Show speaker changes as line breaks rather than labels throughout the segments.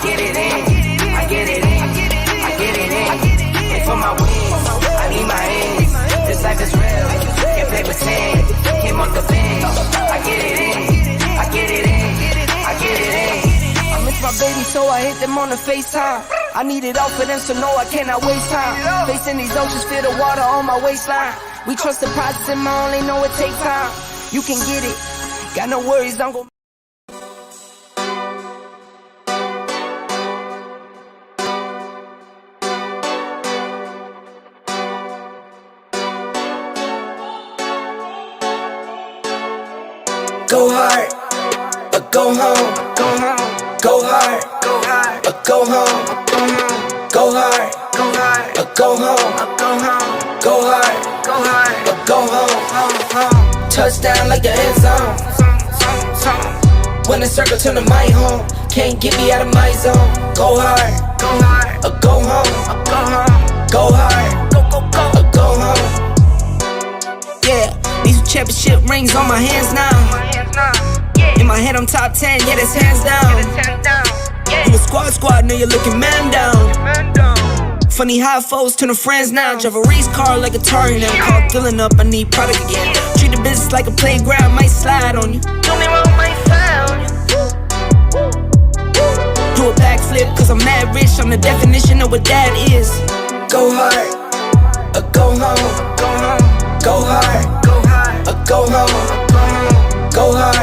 get it in, I get it in, I get it in. And for my wins, I need my ends. This life is real, can't play pretend. Can't mark the fence, I get it in, I get it in, I get it in. I miss my baby, so I hit them on the FaceTime. I need it all for them, so no, I cannot waste time. Facing these oceans, feel the water on my waistline. We trust the process and my only know it takes time. You can get it, got no worries, don't go. Go hard, or go home, go home. Go hard, go hard, or go home, go home. Go hard, or go home, go home. Go hard, or go home. Touchdown like the end zone. When the circle turn to my home, can't get me out of my zone. Go hard, or go home, go home. Go hard, or go home. Yeah, these championship rings on my hands now. In my head I'm top 10, yeah, that's hands down. You a squad, know you're looking man down. Funny how foes turn to friends now. Drive a race car like a Atari now. Call filling up, I need product again. Treat the business like a playground, might slide on you. Don't even want my phone. Do a backflip, cause I'm mad rich. I'm the definition of what that is. Go hard, or go home. Go hard, or go home. Go hard,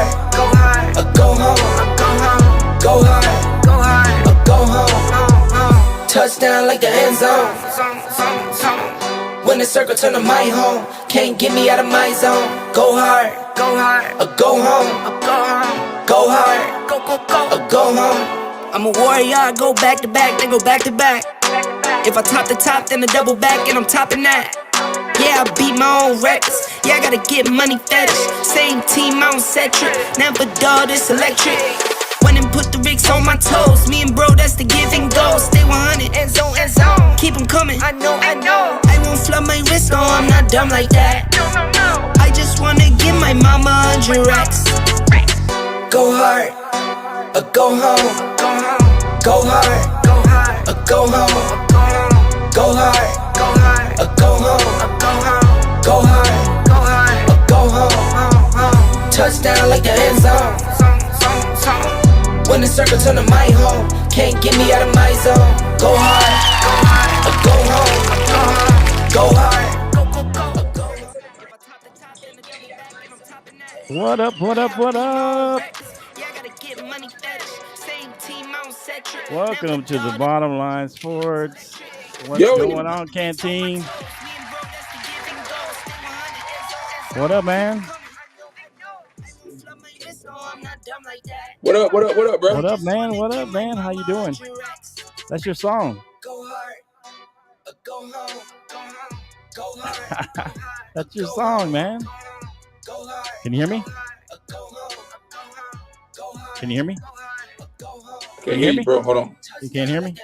or go home. Go hard, or go home. Touchdown like the end zone. When the circle turn to my home, can't get me out of my zone. Go hard, or go home. Go hard, or go home. I'm a warrior, I go back to back, then go back to back. If I top the top, then I double back and I'm topping that. Yeah, I beat my own records. Yeah, I gotta get money fetish. Same team, I don't set trip. Never dull, this electric. Went and put the Ricks on my toes. Me and bro, that's the give and go. Stay 100, end zone, end zone. Keep them coming, I know. I won't flood my wrist, no, I'm not dumb like that. No. I just wanna give my mama 100 racks. Go hard, or go home. Go hard, or go home. Go hard, or go home. Go hard, or go home. Touchdown like the end zone. When the circle turn to my home, can't get me out of my zone. Go hard, or go home. Go hard, or go home.
What up, what up, what up? Welcome to the Bottom Line Sports. What's going on, Canteen? What up, man?
What up, bro?
What up, man? How you doing? That's your song. That's your song, man. Can you hear me? Can you hear me?
Can't hear you, bro. Hold on.
You can't hear me?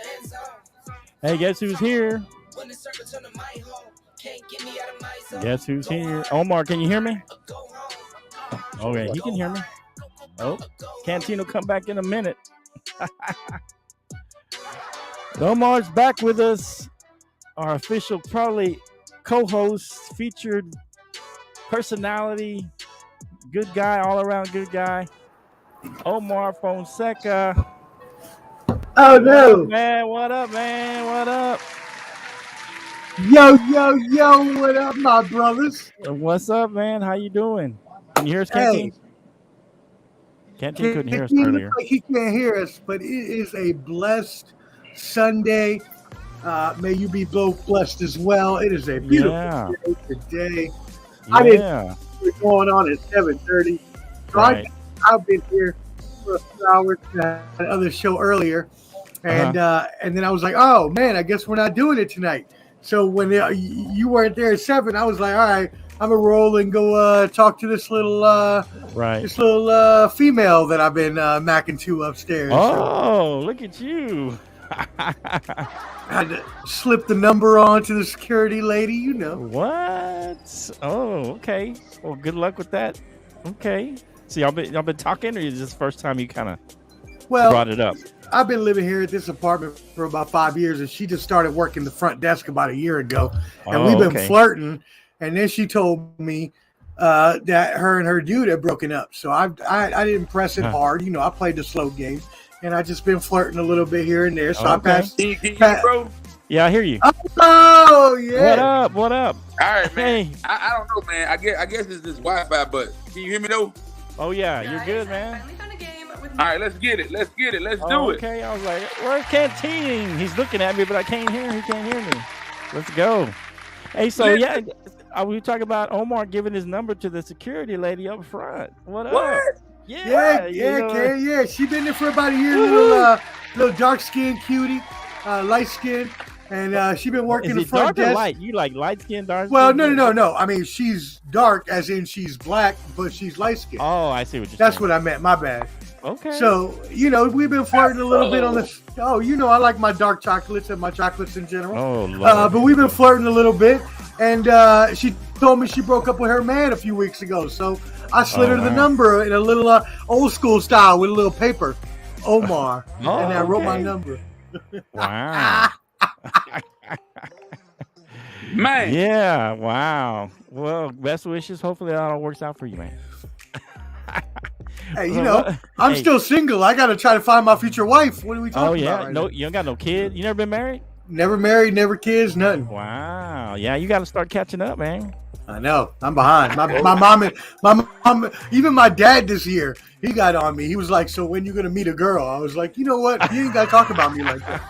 Hey, guess who's here? Guess who's here? Omar, can you hear me? Okay, he can hear me. Oh, Canteen will come back in a minute. Omar's back with us. Our official, probably co-host, featured personality, good guy, all around good guy. Omar Fonseca.
Oh no,
man! What up, man? What up?
Yo! What up, my brothers?
What's up, man? How you doing? Can you hear us, Canteen?
Hey.
Canteen couldn't hear us earlier.
Like he can't hear us, but it is a blessed Sunday. May you be both blessed as well. It is a beautiful day today. I didn't know what's going on at 7:30. So
right.
I've been here for a few hours. Another show earlier. And then I was like, oh, man, I guess we're not doing it tonight. So when you weren't there at 7, I was like, all right, I'm going to roll and go talk to this little female that I've been macking to upstairs.
Oh, look at you.
I had to slip the number on to the security lady, you know.
What? Oh, okay. Well, good luck with that. Okay. So y'all been talking, or is this the first time you kind of brought it up?
I've been living here at this apartment for about 5 years, and she just started working the front desk about a year ago, and we've been flirting. And then she told me that her and her dude had broken up. So I didn't press it hard. You know, I played the slow game, and I just been flirting a little bit here and there. So I passed.
Bro.
Yeah, I hear you.
Oh yeah.
What up?
All right, man.
Hey.
I don't know, man. I guess it's this Wi-Fi, but can you hear me though?
Oh yeah, you're good, man.
All right, let's get it. Let's do it.
Okay, I was like, where's Canteen? He's looking at me, but I can't hear him. He can't hear me. Let's go. Hey, so yeah, we talking about Omar giving his number to the security lady up front. What up?
Yeah. She been there for about a year, little dark skinned cutie, light skin, and she been working the front desk.
Light? You like light skin, dark?
Well, no. I mean, she's dark, as in she's black, but she's light skinned.
Oh, I see what you're saying.
That's what I meant. My bad.
Okay.
So, you know, we've been flirting a little bit on this. Oh, you know, I like my dark chocolates and my chocolates in general.
Oh, Lord.
But we've been flirting a little bit. And she told me she broke up with her man a few weeks ago. So I slid her the number in a little old school style with a little paper. Omar. And I wrote my number.
Wow.
Man.
Yeah, wow. Well, best wishes. Hopefully that all works out for you, man.
Hey, you know, I'm still single. I got to try to find my future wife. What are we talking about?
No, you don't got no kid. You never been married?
Never married, never kids, nothing.
Wow. Yeah, you got to start catching up, man.
I know. I'm behind. My mom, even my dad this year, he got on me. He was like, "So when you gonna meet a girl?" I was like, "You know what? You ain't got to talk about me like that."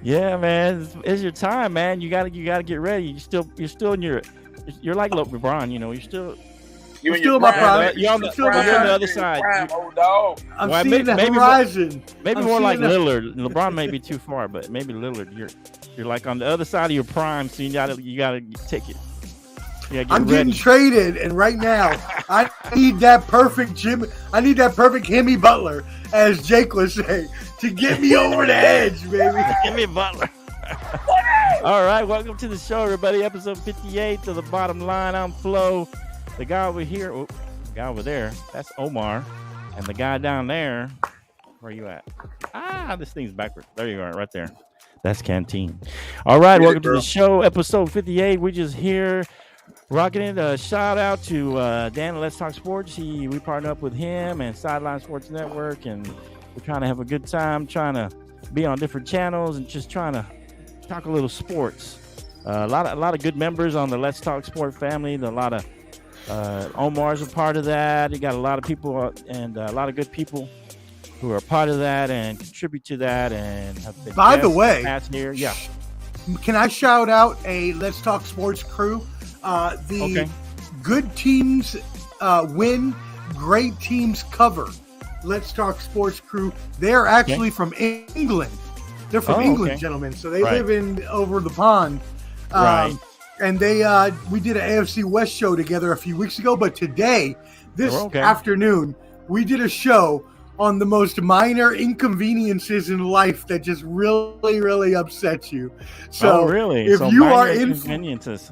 Yeah, man. It's your time, man. You gotta get ready. You're still in you're like LeBron. You know, you're still
in my prime.
You're on the other side.
I'm seeing the horizon.
Maybe more like Lillard. LeBron may be too far, but maybe Lillard. You're like on the other side of your prime, so you gotta take it. I'm
getting traded, and right now I need that perfect Jimmy. I need that perfect Jimmy Butler, as Jake would say, to get me over the edge, baby.
Jimmy Butler. All right, welcome to the show, everybody. Episode 58 to the bottom line. I'm Flo. The guy over here, the guy over there, that's Omar, and the guy down there, where are you at? This thing's backwards. There you are, right there. That's Canteen. All right, welcome to the show, episode 58. We just here rocking it. A shout out to Dan at Let's Talk Sports. We partnered up with him and Sideline Sports Network, and we're trying to have a good time, trying to be on different channels and just trying to talk a little sports. A lot of good members on the Let's Talk Sport family. A lot of Omar's a part of that. You got a lot of people and a lot of good people who are part of that and contribute to that and have been.
By the way,
here. Yeah.
Can I shout out a Let's Talk Sports crew? Good teams win, great teams cover. Let's Talk Sports crew. They're actually from England. They're from England, gentlemen. So they live in over the pond.
Right.
And we did an AFC West show together a few weeks ago. But today, this afternoon, we did a show on the most minor inconveniences in life that just really, really upsets you. So if you are
inconveniences.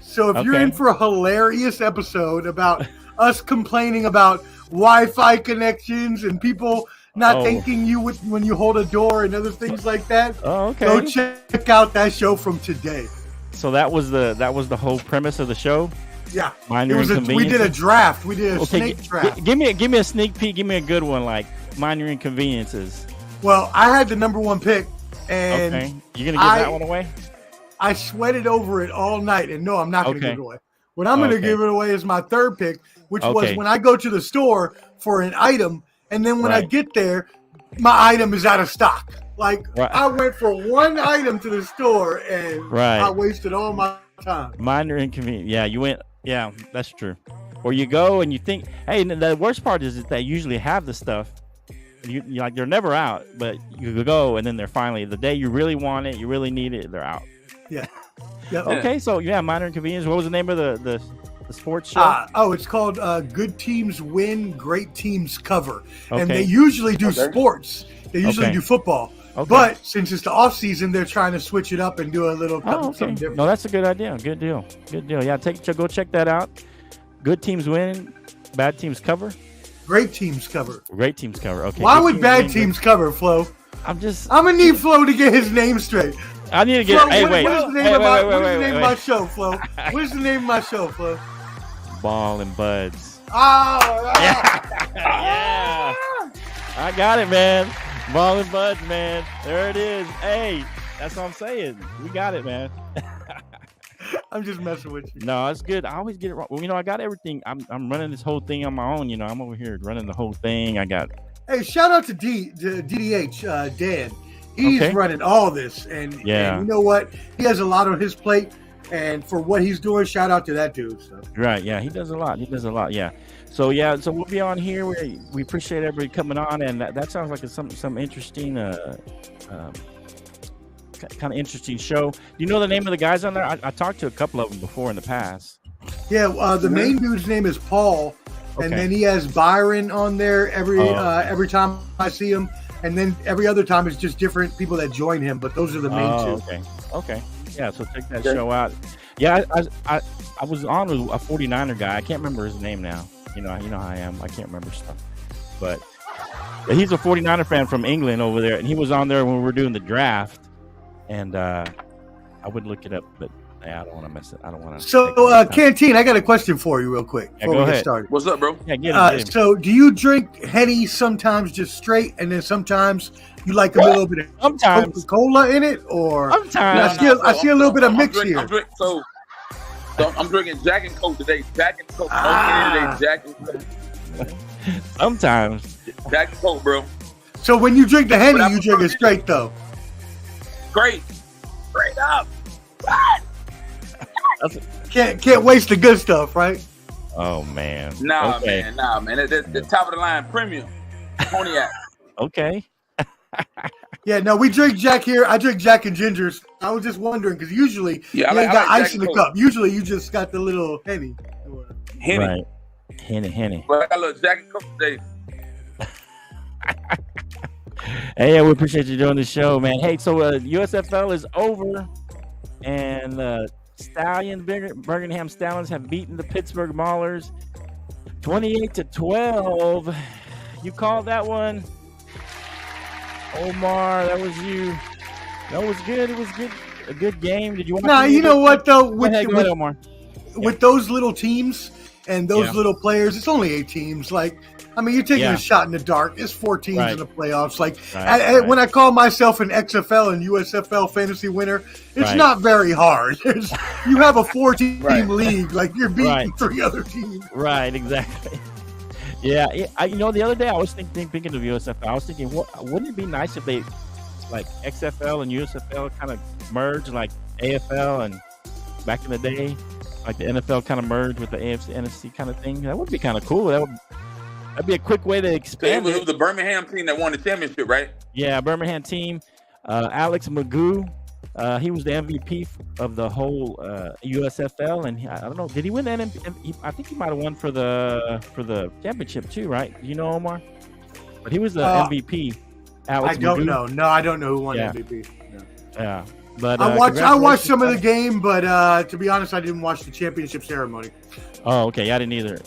So if you're in for a hilarious episode about us complaining about Wi-Fi connections and people not thanking you when you hold a door and other things like that, go check out that show from today.
So that was the whole premise of the show.
Yeah,
minor inconveniences.
We did a draft. We did a snake draft.
Give me a sneak peek. Give me a good one, like minor inconveniences.
Well, I had the number one pick, and
you're gonna give that one away.
I sweated over it all night, and no, I'm not going to give it away. What I'm going to give it away is my third pick, which was when I go to the store for an item, and then when I get there, my item is out of stock. Like, I went for one item to the store, and I wasted all my time.
Minor inconvenience. Yeah, you went. Yeah, that's true. Or you go and you think, hey, the worst part is that they usually have the stuff. You like they're never out, but you go and then they're finally the day you really want it, you really need it, they're out.
Yeah.
Okay, so minor inconvenience. What was the name of the sports show?
It's called Good Teams Win, Great Teams Cover. And they usually do sports. They usually do football. But since it's the off season, they're trying to switch it up and do a little something different.
No, that's a good idea. Good deal. Yeah, go check that out. Good teams win, bad teams cover.
Great teams cover.
Great teams cover. Okay.
Why
good
would
teams
bad
win,
teams cover, Flo?
I'm
gonna need Flo to get his name straight.
I need to get.
Flo,
Hey,
what
wait.
is the name of my show, Flo? What is the name of my show, Flo?
Ball and Buds.
Oh,
Yeah. I got it, man. Ball and Buds, man. There it is. Hey, that's what I'm saying. We got it, man.
I'm just messing with you.
No, it's good. I always get it wrong. Well, I got everything. I'm running this whole thing on my own. I'm over here running the whole thing. I got.
Hey, shout out to DDH, Dan. He's running all this, and you know what? He has a lot on his plate, and for what he's doing, shout out to that dude. So.
Right, yeah, he does a lot. Yeah. So we'll be on here. We appreciate everybody coming on, and that sounds like it's some interesting, kind of interesting show. Do you know the name of the guys on there? I talked to a couple of them before in the past.
Yeah, the main dude's name is Paul. And then he has Byron on there every time I see him, and then every other time it's just different people that join him. But those are the main two.
Okay. Yeah, so check that show out. Yeah, I was on with a 49er guy. I can't remember his name now. You know how I am. I can't remember stuff. But he's a 49er fan from England over there, and he was on there when we were doing the draft. And I would look it up, but. Yeah, I don't want to mess it. I don't want to.
So, Canteen, I got a question for you, real quick before we get started.
What's up, bro?
Yeah, get it.
So, do you drink Henny sometimes just straight, and then sometimes you like a little bit of Coca-Cola in it, or
sometimes
I see a little bit of mix here.
I'm drinking Jack and Coke today. Jack and Coke. Jack and Coke.
Sometimes
Jack and Coke, bro.
So when you drink the Henny, you drink it straight though.
Straight up.
Can't waste the good stuff, right?
Oh man.
Nah, man. The top of the line premium cognac.
Okay.
Yeah, no, we drink Jack here. I drink Jack and Gingers. I was just wondering because usually you ain't got ice in the cup. Usually you just got the little Henny.
Right. Henny.
But I got a little Jack and Coke today.
Hey, we appreciate you doing the show, man. Hey, so USFL is over, and Birmingham Stallions have beaten the Pittsburgh Maulers 28-12. You called that one, Omar. That was you. That was good. It was good. A good game. Did you watch?
Nah, you know what though?
Go ahead, Omar.
With those little teams and those little players, it's only 8 teams. Like, I mean, you're taking a shot in the dark. It's 4 teams in the playoffs. Like, when I call myself an XFL and USFL fantasy winner, it's not very hard. You have a 4-team league. Like, you're beating 3 other teams.
Right, exactly. Yeah, the other day I was thinking of USFL. I was thinking, wouldn't it be nice if they, like, XFL and USFL kind of merge, like AFL and back in the day, like the NFL kind of merged with the AFC, NFC kind of thing? That would be kind of cool. That'd be a quick way to expand.
It was the Birmingham team that won the championship, right?
Yeah, Birmingham team. Alex Magoo, he was the MVP of the whole USFL, and I don't know, did he win the MVP? I think he might have won for the championship too, right? You know, Omar? But he was the MVP. Alex
I don't
Magoo.
know. No, I don't know who won MVP. No.
Yeah. But
I watched some of the game, but to be honest, I didn't watch the championship ceremony.
Oh, okay. I didn't either.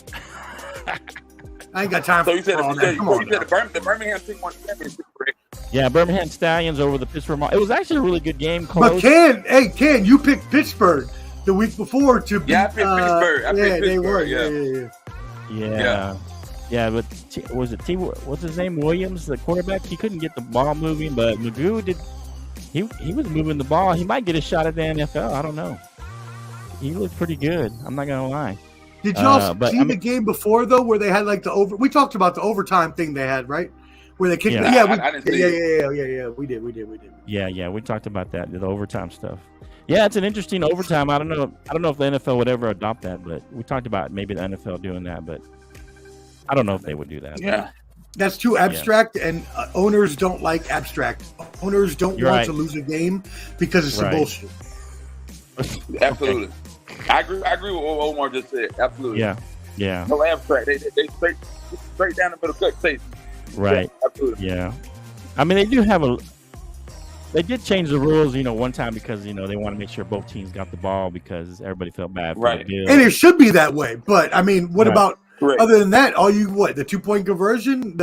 I ain't got time for all that. Come on,
the Birmingham team won the championship, right?
Yeah, Birmingham Stallions over the Pittsburgh Maulers. It was actually a really good game. Close.
But Ken, you picked Pittsburgh the week before to beat.
Yeah, I picked Pittsburgh.
They were.
Yeah, but was it what's his name? Williams, the quarterback. He couldn't get the ball moving, but Magoo did. He was moving the ball. He might get a shot at the NFL. I don't know. He looked pretty good. I'm not gonna lie.
Did y'all see the game before though, where they had like the over? We talked about the overtime thing they had, right? Where they kicked.
I didn't see
it. We did.
Yeah. We talked about that, the overtime stuff. Yeah, it's an interesting overtime. I don't know if the NFL would ever adopt that, but we talked about maybe the NFL doing that, but I don't know if they would do that.
Yeah.
That's too abstract, and owners don't like abstract. Owners don't want to lose a game because it's some bullshit.
Absolutely. I agree with what Omar just said. Absolutely.
Yeah.
No abstract. They straight down the middle cut tape.
Right.
Yeah, absolutely.
Yeah. I mean, they did change the rules, one time because, they want to make sure both teams got the ball because everybody felt bad for the deal.
And it should be that way. But, I mean, what about
Correct.
Other than that, the 2-point conversion,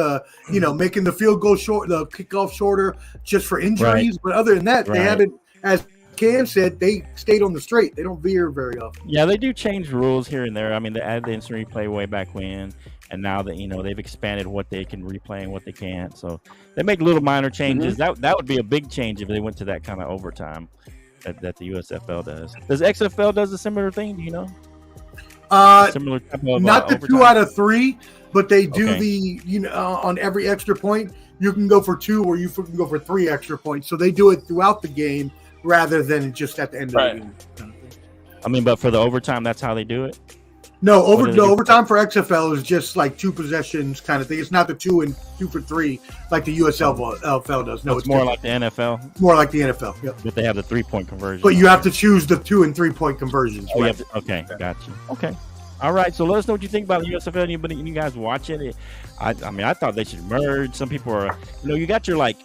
making the field goal short, the kickoff shorter just for injuries.
Right.
But other than that, they
Right.
haven't, as Cam said, they stayed on the straight. They don't veer very often.
Yeah, they do change rules here and there. I mean, they added the instant replay way back when, and now that they've expanded what they can replay and what they can't. So they make little minor changes. That would be a big change if they went to that kind of overtime that the USFL does. Does XFL does a similar thing? Do you know? Similar type of
Not the
overtime?
2 out of 3, but they do
Okay.
on every extra point you can go for 2 or you can go for 3 extra points. So they do it throughout the game rather than just at the end of the game.
I mean, but for the overtime, that's how they do it.
No,
What do they do?
overtime for XFL is just like 2 possessions kind of thing. It's not the 2 and 2 for 3 like the USFL does. No,
it's more like the NFL,
more like the NFL. Yep.
but they have the 3-point conversion.
But you have to choose the 2 and 3-point conversions.
Oh, you
right?
have to, okay, got you. Okay. All right, so let us know what you think about the USFL. Anybody, you guys watch it? I mean, I thought they should merge. Some people are, you got your like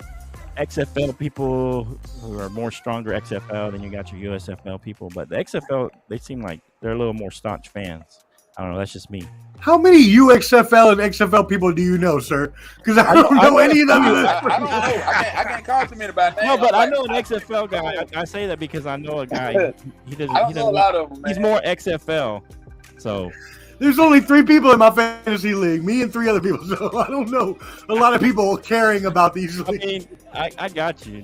XFL people who are more stronger XFL than you got your USFL people. But the XFL, they seem like they're a little more staunch fans. I don't know. That's just me.
How many UXFL and XFL people do you know, sir? Because I don't know any of them.
I don't know. I can't call too many by name.
No, but I know an XFL guy. I say that because I know a guy. He doesn't.
I don't
He
know a
doesn't.
lot of them, man.
He's more XFL. So
There's only 3 people in my fantasy league, me and 3 other people. So I don't know a lot of people caring about these.
I mean, I got you,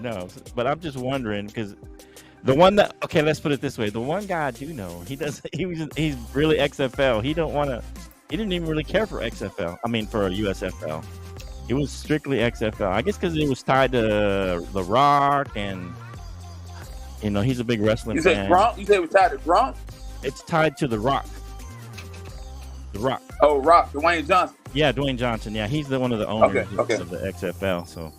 but I'm just wondering because the one that let's put it this way: the one guy I do know, he's really XFL. He didn't even really care for XFL. I mean, for a USFL, it was strictly XFL. I guess because it was tied to The Rock, and he's a big wrestling fan.
Gronk? You said it was tied to Gronk?
It's tied to The Rock. The Rock.
Oh, Rock, Dwayne Johnson.
Yeah, Dwayne Johnson. Yeah, he's one of the owners
Okay.
of the XFL. So,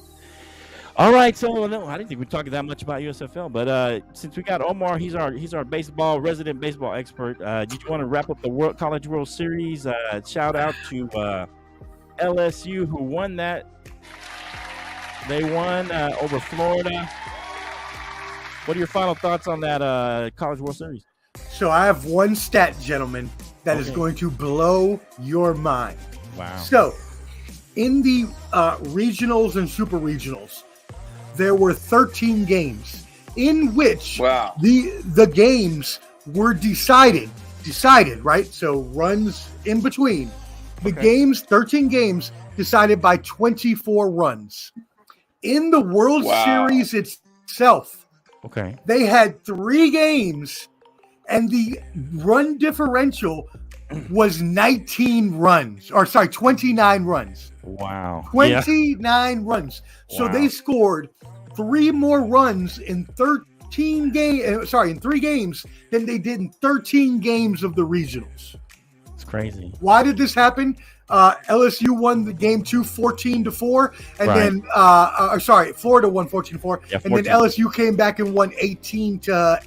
all right. So, no, I didn't think we'd talk that much about USFL, but since we got Omar, he's our resident baseball expert. Did you want to wrap up the College World Series? Shout out to LSU who won that. They won over Florida. What are your final thoughts on that College World Series?
So I have one stat, gentlemen, that is going to blow your mind.
Wow.
So in the regionals and super regionals, there were 13 games in which the games were decided, right? So runs in between. The games, 13 games, decided by 24 runs. In the World Series itself, they had 3 games, and the run differential was 29 runs.
Wow.
29 runs. So they scored 3 more runs in 3 games than they did in 13 games of the regionals.
It's crazy.
Why did this happen? LSU won the game 2 14-4, and then Florida won 14-4, and then LSU came back and won 18-8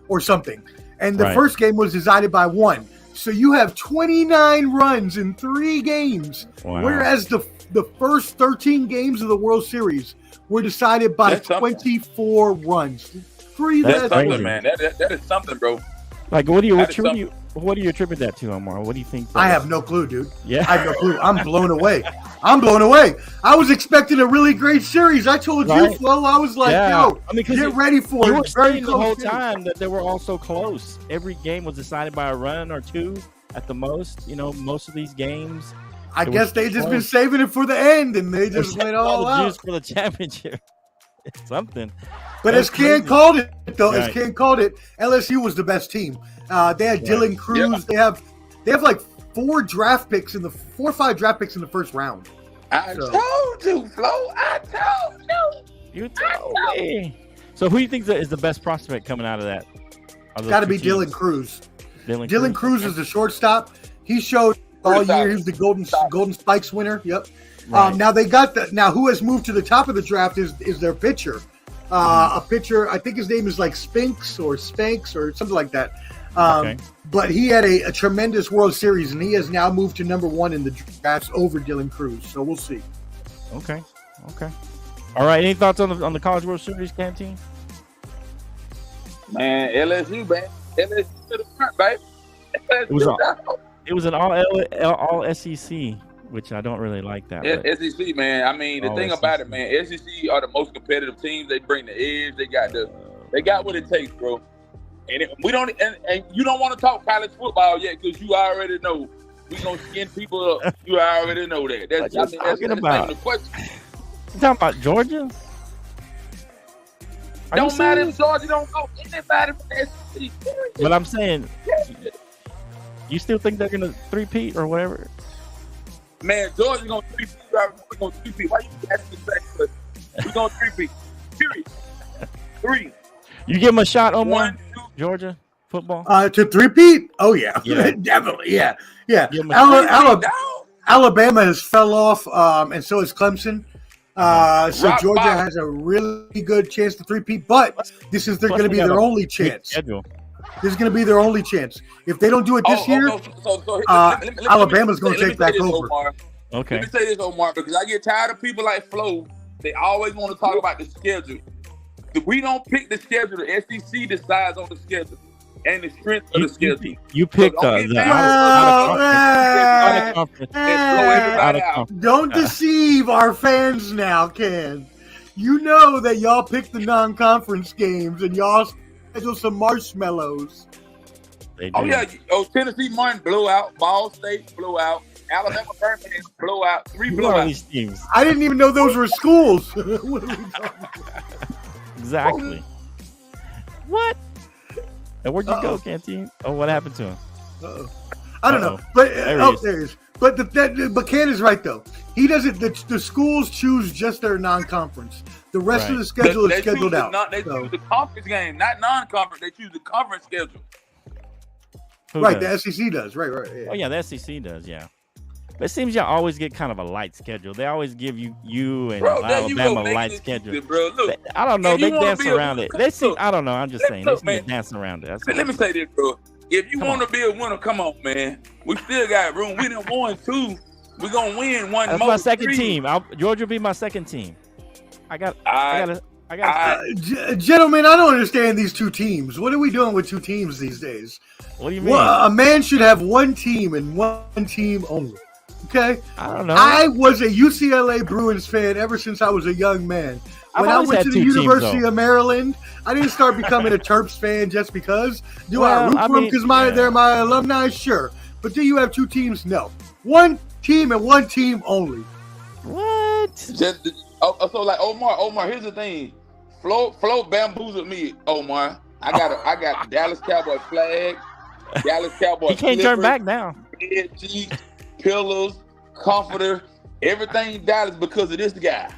or something. And the first game was decided by 1. So you have 29 runs in 3 games, whereas the first 13 games of the World Series were decided by 24 runs.
That's something, man. That is something, bro.
Like, what do you attribute that to, Omar? What do you think?
I have no clue, dude.
Yeah,
I have no clue. I'm blown away. I was expecting a really great series. I told you, Flo. I was like, get ready for it.
You were saying the whole time that they were all so close. Every game was decided by a run or 2 at the most. Most of these games.
I guess they just been saving it for the end, and they just went all out.
Juice for the championship. It's something.
But as Ken called it, LSU was the best team. They had Dylan Cruz. Yep. They have like 4 or 5 draft picks in the first round.
I told you, Flo. I told you.
You told me. So who do you think is the best prospect coming out of that?
Got to be Dylan Cruz. Dylan Cruz is the shortstop. He showed all year. He was the Golden Spikes winner. Yep. Right. Now they got who has moved to the top of the draft is their pitcher. A pitcher, I think his name is like Spanks or something like that. But he had a tremendous World Series, and he has now moved to number 1 in the drafts over Dylan Cruz. So we'll see.
Okay. All right. Any thoughts on the College World Series, Canteen?
Man, LSU, man. LSU to the front, baby.
It was an all SEC, which I don't really like that.
Yeah,
But
SEC, man. I mean, the
all
thing
SEC.
about it, man, SEC are the most competitive teams. They bring the edge. They got what it takes, bro. And we don't, and you don't want to talk college football yet because you already know we gonna skin people up. You already know that. That's
What you talking about?
the question.
You talking about Georgia? Are you
Don't matter if
serious?
Georgia don't go. Anybody from the SEC.
But I'm saying, you still think they're gonna three-peat or whatever?
Man, Georgia gonna three-peat. We're gonna three-peat. Why you asking the same question? We're gonna three-peat. Period. 3.
You give them a shot, Omar?
1, 2.
Georgia football?
To three-peat? Oh, yeah.
Yeah.
Definitely, yeah. Yeah.
Give 'em a
Alabama has fell off, and so has Clemson. So
Rock
Georgia
bottom.
has a really good chance to three-peat, but this is going to be their only chance.
Schedule.
This is going to be their only chance. If they don't do it this year, Alabama's going to take back over.
Omar.
Okay.
Let me say this, Omar, because I get tired of people like Flo. They always want to talk about the schedule. We don't pick the schedule. The SEC decides on the schedule and the strength of the schedule.
You picked
So don't
the
get
out of conference.
And blow everybody out.
Don't deceive our fans now, Ken. You know that y'all pick the non-conference games and y'all schedule some marshmallows.
They do.
Oh, yeah. Tennessee Martin blew out. Ball State blew out. Alabama Birmingham blew out. 3
Who are
blowouts.
these teams?
I didn't even know those were schools. What are we talking about?
Exactly. What? And where'd you go, Canteen? Oh, what happened to him?
Uh-oh. I don't know,
Uh-oh.
but
There he is.
there he is. But but Ken is right though. He doesn't. The schools choose just their non-conference. The rest
Right.
of the schedule
They
is scheduled
choose
out.
They
So-
choose the conference game, not non-conference. They choose the conference schedule.
Who
right,
does?
the SEC does. Right. Yeah.
Oh yeah, the SEC does. Yeah, but it seems y'all always get kind of a light schedule. They always give you and
Bro, there you go,
Alabama a
making
light
it
schedule.
easy, bro. Look,
I don't know.
if you
They
wanna
dance
be a-
around it. They seem.
look,
I don't know. I'm just saying. They
look,
seem to
man.
dance around it. That's
let me say this, bro. If you
Come
want to be a winner, come on, man. We still got room. We done won 2. We're gonna win one
That's
more.
my second
3.
team. Georgia will be my second team. I got.
Gentlemen, I don't understand these two teams. What are we doing with two teams these days?
What do you mean?
Well, a man should have one team and one team only. Okay?
I don't know.
I was a UCLA Bruins fan ever since I was a young man.
I've
When I
always
went
had
to the
two teams,
University
though.
of Maryland, I didn't start becoming a Terps fan just because. Do I
Well,
root
I
for them
mean,
because they're my alumni? Sure. But do you have two teams? No. One team and one team only.
What?
So like Omar, here's the thing. Flo bamboozled me, Omar. I got Dallas Cowboy flag, Dallas Cowboy.
He can't turn back now.
Bed sheets, pillows, comforter, everything Dallas because of this guy.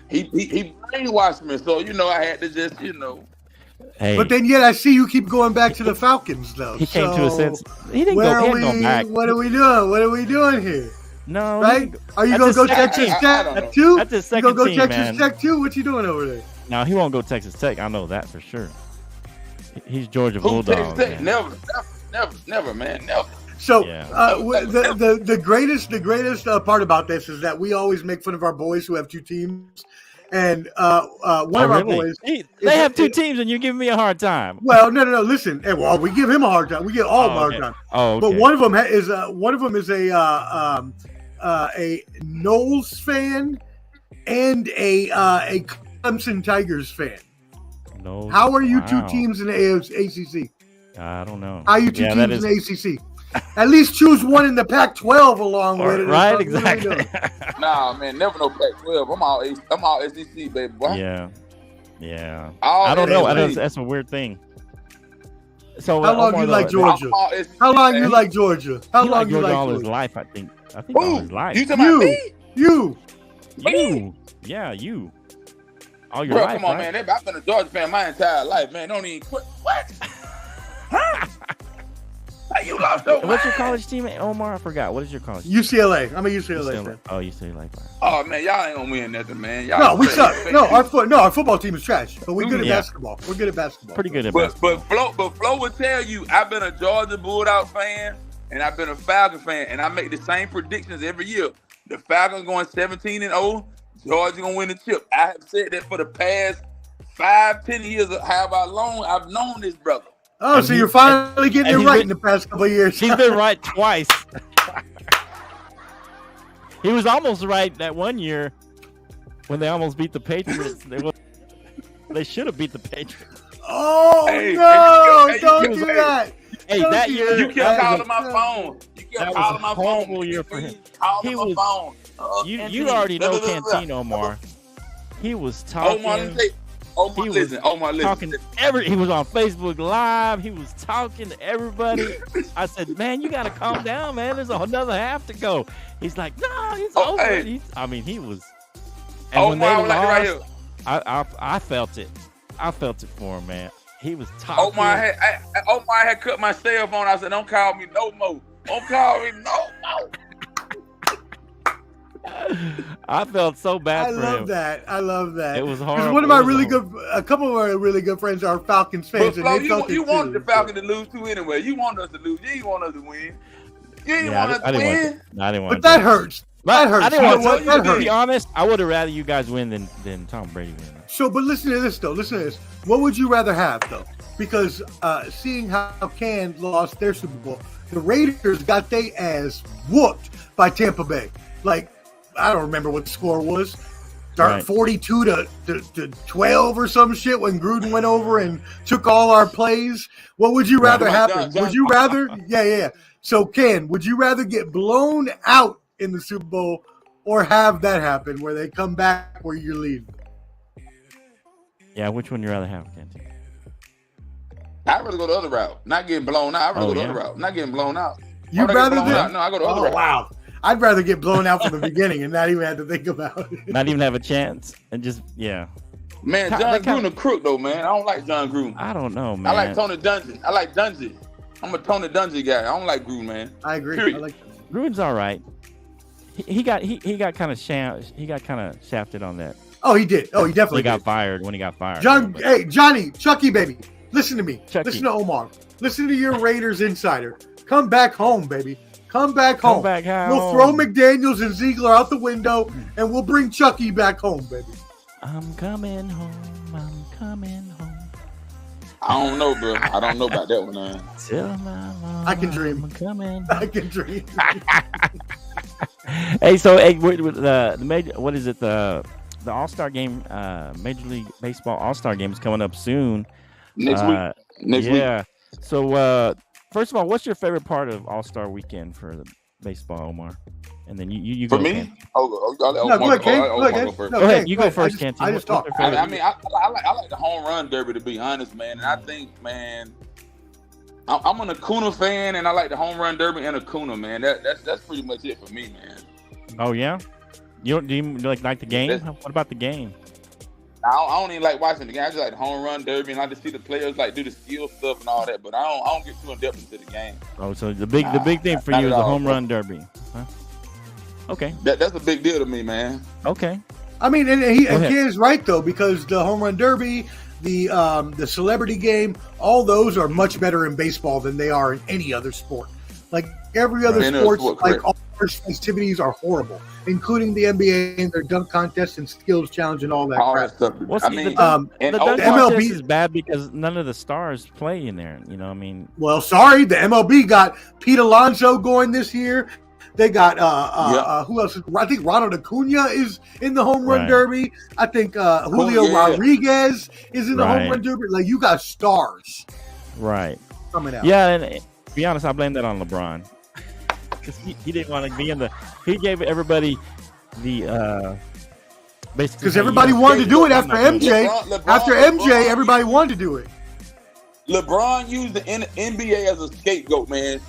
He brainwashed me, so I had to just
Hey,
But then yet I see you keep going back to the Falcons, though.
he came to a
So
sense. He didn't
where
go. He
are
ain't
we?
going back.
What are we doing? What are we doing here?
No,
Right? Are you
That's
gonna go
his second
Texas
team.
Tech
I don't know.
too?
That's his
You
second
gonna go
team,
Texas
man.
Tech too? What you doing over there?
No, he won't go Texas Tech. I know that for sure. He's Georgia
Who
Bulldog.
Texas Tech?
man.
Never, man, never.
So
Yeah.
the greatest part about this is that we always make fun of our boys who have two teams, and one of our boys.
They have two teams, and you're giving me a hard time.
Well, no. Listen, well, we give him a hard time. We give all of them a hard
okay.
time.
Oh, okay.
But one of them is a Knowles fan and a Clemson Tigers fan.
No.
How are you two
Wow.
teams in the ACC?
I don't know.
How are you two
Yeah, that
teams
is-
in the ACC? At least choose one in the Pac-12 along with it. or
Right,
something. What are we
exactly.
doing?
Nah, man, never no Pac-12. I'm all SEC, baby. Boy.
Yeah.
All
I don't know.
SEC.
That's a weird thing. So
How long
Omar,
you
though,
like Georgia?
I'm all SEC,
How long
man.
you like Georgia? How
He
long
liked
you
Georgia
like
all his
Georgia?
life. I think all his
Who?
life.
You talking about me?
You.
You. Yeah, you. All your
Bro,
life.
come on,
right?
man. I've been a Georgia fan my entire life, man. Don't even quit. What? Huh? Hey, you lost your
What's your
mind.
college team, Omar? I forgot. What is your college?
UCLA. I'm a UCLA fan.
Oh, UCLA.
Oh man, y'all ain't gonna win nothing, man. Y'all
No, we
straight.
suck. No, our football team is trash. But we're good at
Yeah.
basketball. We're good at basketball.
Pretty good at
But
basketball.
Flo would tell you I've been a Georgia Bulldog fan and I've been a Falcon fan, and I make the same predictions every year. The Falcons going 17-0. Georgia gonna win the chip. I have said that for the past 5-10 years of however long I've known this brother.
Oh, so you're finally getting it right in the past couple of years.
He's been right twice. He was almost right that one year when they almost beat the Patriots. They should have beat the Patriots.
Oh,
Hey,
no,
hey,
don't
hey,
do
hey,
that.
Hey,
Don't
that
do
year
You kept calling my phone. You
that
kept
was
calling
a
my
horrible
phone.
year for him.
Calling
He
my
was-
phone.
You
Canteen.
already know
Blah, blah, blah, blah.
Canteen Omar. He was talking.
Omar, listen. Omar, listen. Omar, listen.
Talking to he was on Facebook Live. He was talking to everybody. I said, "Man, you got to calm down, man. There's another half to go." He's like, "No, it's over."
Hey.
He was. And when they
Omar,
lost,
right here.
I felt it. I felt it for him, man. He was talking.
Omar had cut my cell phone. I said, "Don't call me no more. Don't call me no more."
I felt so bad for him.
I love that.
It was
'Cause
horrible.
one of my a couple of our really good friends are Falcons
But
fans,
Flo,
and they felt
you
it
wanted
too.
the Falcons to lose too anyway. You want us to lose. You didn't want us to win. You didn't want us to win.
I didn't want
But that hurts. That hurts.
I didn't want
what?
to.
That
To
hurts.
be honest, I would have rather you guys win than Tom Brady win.
So, but listen to this, though. Listen to this. What would you rather have, though? Because seeing how Can lost their Super Bowl, the Raiders got their ass whooped by Tampa Bay. Like, I don't remember what the score was.
Right.
42 to 12 or some shit when Gruden went over and took all our plays. What would you rather happen? Would you rather? Yeah. So, Ken, would you rather get blown out in the Super Bowl or have that happen where they come back where you're leading?
Yeah, which one you rather have, Kenty?
I'd rather go the other route. Not getting blown out. I'd rather go the other route. Not getting blown out.
You'd rather
than? No, I go the other route.
Wow. I'd rather get blown out from the beginning and not even have to think about it.
Not even have a chance and just
Man, John Gruden a crook though, man. I don't like John Gruden.
I don't know, man.
I like Tony Dungy. I like Dungy. I'm a Tony Dungy guy. I don't like Gruden, man.
I agree.
Period.
I like
Gruden's all right. He got kind of shafted on that.
Oh, he did. Oh, he definitely
got
did.
fired when he got fired.
Hey, Johnny, Chucky, baby. Listen to me.
Chucky.
Listen to Omar. Listen to your Raiders insider. Come back home, baby. Come back home.
back home.
We'll throw McDaniels and Ziegler out the window, and we'll bring Chucky back home, baby.
I'm coming home. I'm coming home.
I don't know, bro. I don't know about that one, man.
Tell my mom
I can dream.
I'm coming.
I can dream.
Hey, so with the major, what is it? The All-Star game, Major League Baseball All-Star game is coming up soon.
Next week. Next week.
Yeah. So first of all, what's your favorite part of All-Star Weekend for the baseball, Omar? And then you
For
go.
me?
Ken.
No, go ahead, Ken.
Go first.
Go ahead. You go first, Ken.
I just talk.
I like the home run derby, to be honest, man. And I think, man, I'm an Acuna fan, and I like the home run derby and Acuna, man. That's pretty much it for me, man.
Oh yeah. Do you like the game? What about the game?
I don't even like watching the game. I just like the home run derby, and I just see the players like do the skill stuff and all that. But I don't get too in depth into the game.
Oh, so the big thing for
not
you is
at
the
all,
home
bro.
run derby. Huh? Okay.
That's a big deal to me, man.
Okay.
I mean, and
ahead.
Ken is right though, because the home run derby, the celebrity game, all those are much better in baseball than they are in any other sport. Like every other
Any other
sport,
sport,
like
correct.
all their festivities are horrible, including the NBA and their dunk contest and skills challenge and all that
All
crap.
that stuff.
Well,
I
see,
mean,
the dunk
and
contest
MLB
is bad because none of the stars play in there. You know, I mean,
Well, sorry, the MLB got Pete Alonso going this year. They got who else? I think Ronald Acuna is in the home run
Right.
derby. I think Julio
yeah.
Rodriguez is in the home
Right.
run derby. Like you got stars
right.
coming out.
Yeah, and to be honest, I blame that on LeBron. Because he didn't want to be in the. He gave everybody the basically
Because everybody wanted to do it after MJ.
LeBron-
After
LeBron-
MJ, everybody wanted to do it.
LeBron used the NBA as a scapegoat, man.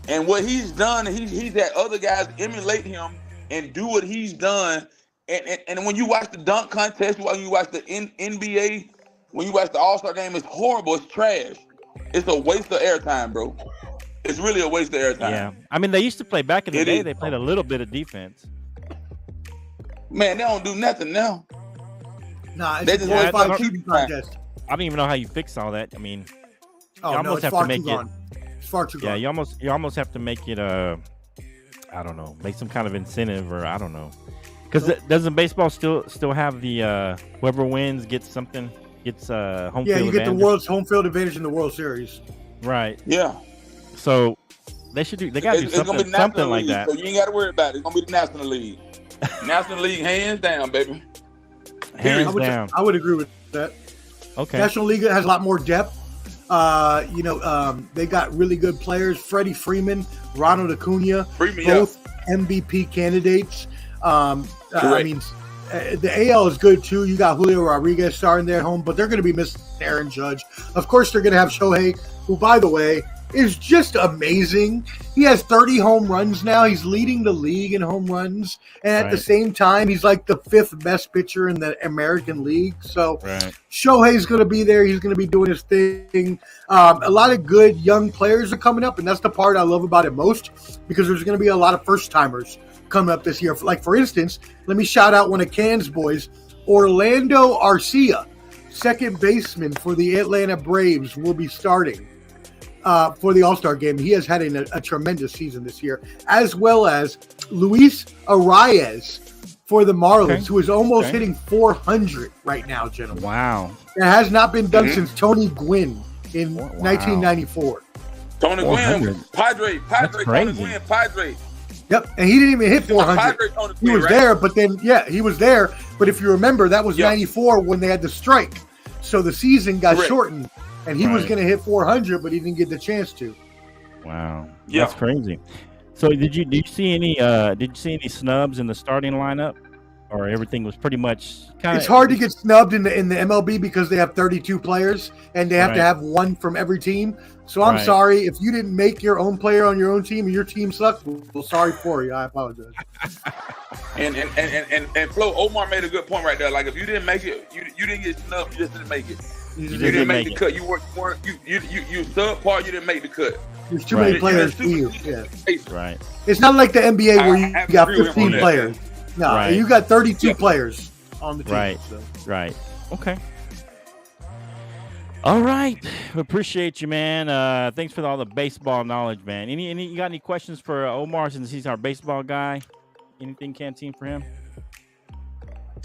And what he's done, he's had other guys emulate him and do what he's done. And when you watch the dunk contest, when you watch the NBA, when you watch the All-Star game, it's horrible. It's trash. It's a waste of airtime, bro. It's really a waste of airtime.
Yeah, I mean, they used to play back in the
It
day.
is.
They played a little bit of defense.
Man, they don't do nothing now.
Nah, it's
They
a
just
want
glorified
to-
cheating contest.
I don't even know how you fix all that. I mean,
Oh,
You
no,
almost
it's
have to
far
make
too
it-
gone. It's far too
yeah,
gone.
you almost have to make it I don't know, make some kind of incentive or I don't know, because doesn't baseball still have the whoever wins gets home
Yeah,
field
you get the
advantage?
world's home field advantage in the World Series.
Right.
Yeah.
So they should do. They got to do
It's gonna be the
something
National
like
League,
that.
so you ain't got to worry about it. It's gonna be the National League. National League, hands down, baby.
Hands down.
I would agree with that.
Okay.
National League has a lot more depth. They got really good players. Freddie Freeman, Ronald Acuna, both MVP candidates. I mean, the AL is good too. You got Julio Rodriguez starting there at home, but they're going to be missing Aaron Judge. Of course, they're going to have Shohei, who, by the way, is just amazing. He has 30 home runs now. He's leading the league in home runs. And at the same time, he's like the 5th best pitcher in the American League. So Shohei's going to be there. He's going to be doing his thing. A lot of good young players are coming up, and that's the part I love about it most, because there's going to be a lot of first-timers coming up this year. Like, for instance, let me shout out one of Can's boys, Orlando Arcia, second baseman for the Atlanta Braves, will be starting for the All-Star game. He has had a tremendous season this year, as well as Luis Arias for the Marlins, who is almost hitting 400 right now, gentlemen.
Wow.
It has not been done since Tony Gwynn in 1994.
Tony Gwynn, Padre, Tony Gwynn, Padre.
Yep, and he didn't even hit 400. He was there, but then, he was there. But if you remember, that was 94 when they had the strike. So the season got shortened, and he was going to hit 400, but he didn't get the chance to.
Wow, that's crazy. So did you see any snubs in the starting lineup, or everything was pretty much kind of?
It's hard to get snubbed in the MLB because they have 32 players, and they have to have one from every team. So I'm sorry if you didn't make your own player on your own team and your team sucked. Well, sorry for you. I apologize.
And Flo, Omar made a good point right there. Like, if you didn't make it, you didn't get snubbed. You just didn't make it. You didn't make the cut. You subpar. You didn't make the cut.
There's too many players for you. Yeah.
Right.
It's not like the NBA where you got 15 players. No, you got 32 players on the team.
Right.
So.
Right. Okay. All right. We appreciate you, man. Thanks for all the baseball knowledge, man. You got any questions for Omar, since he's our baseball guy? Anything, Canteen, for him?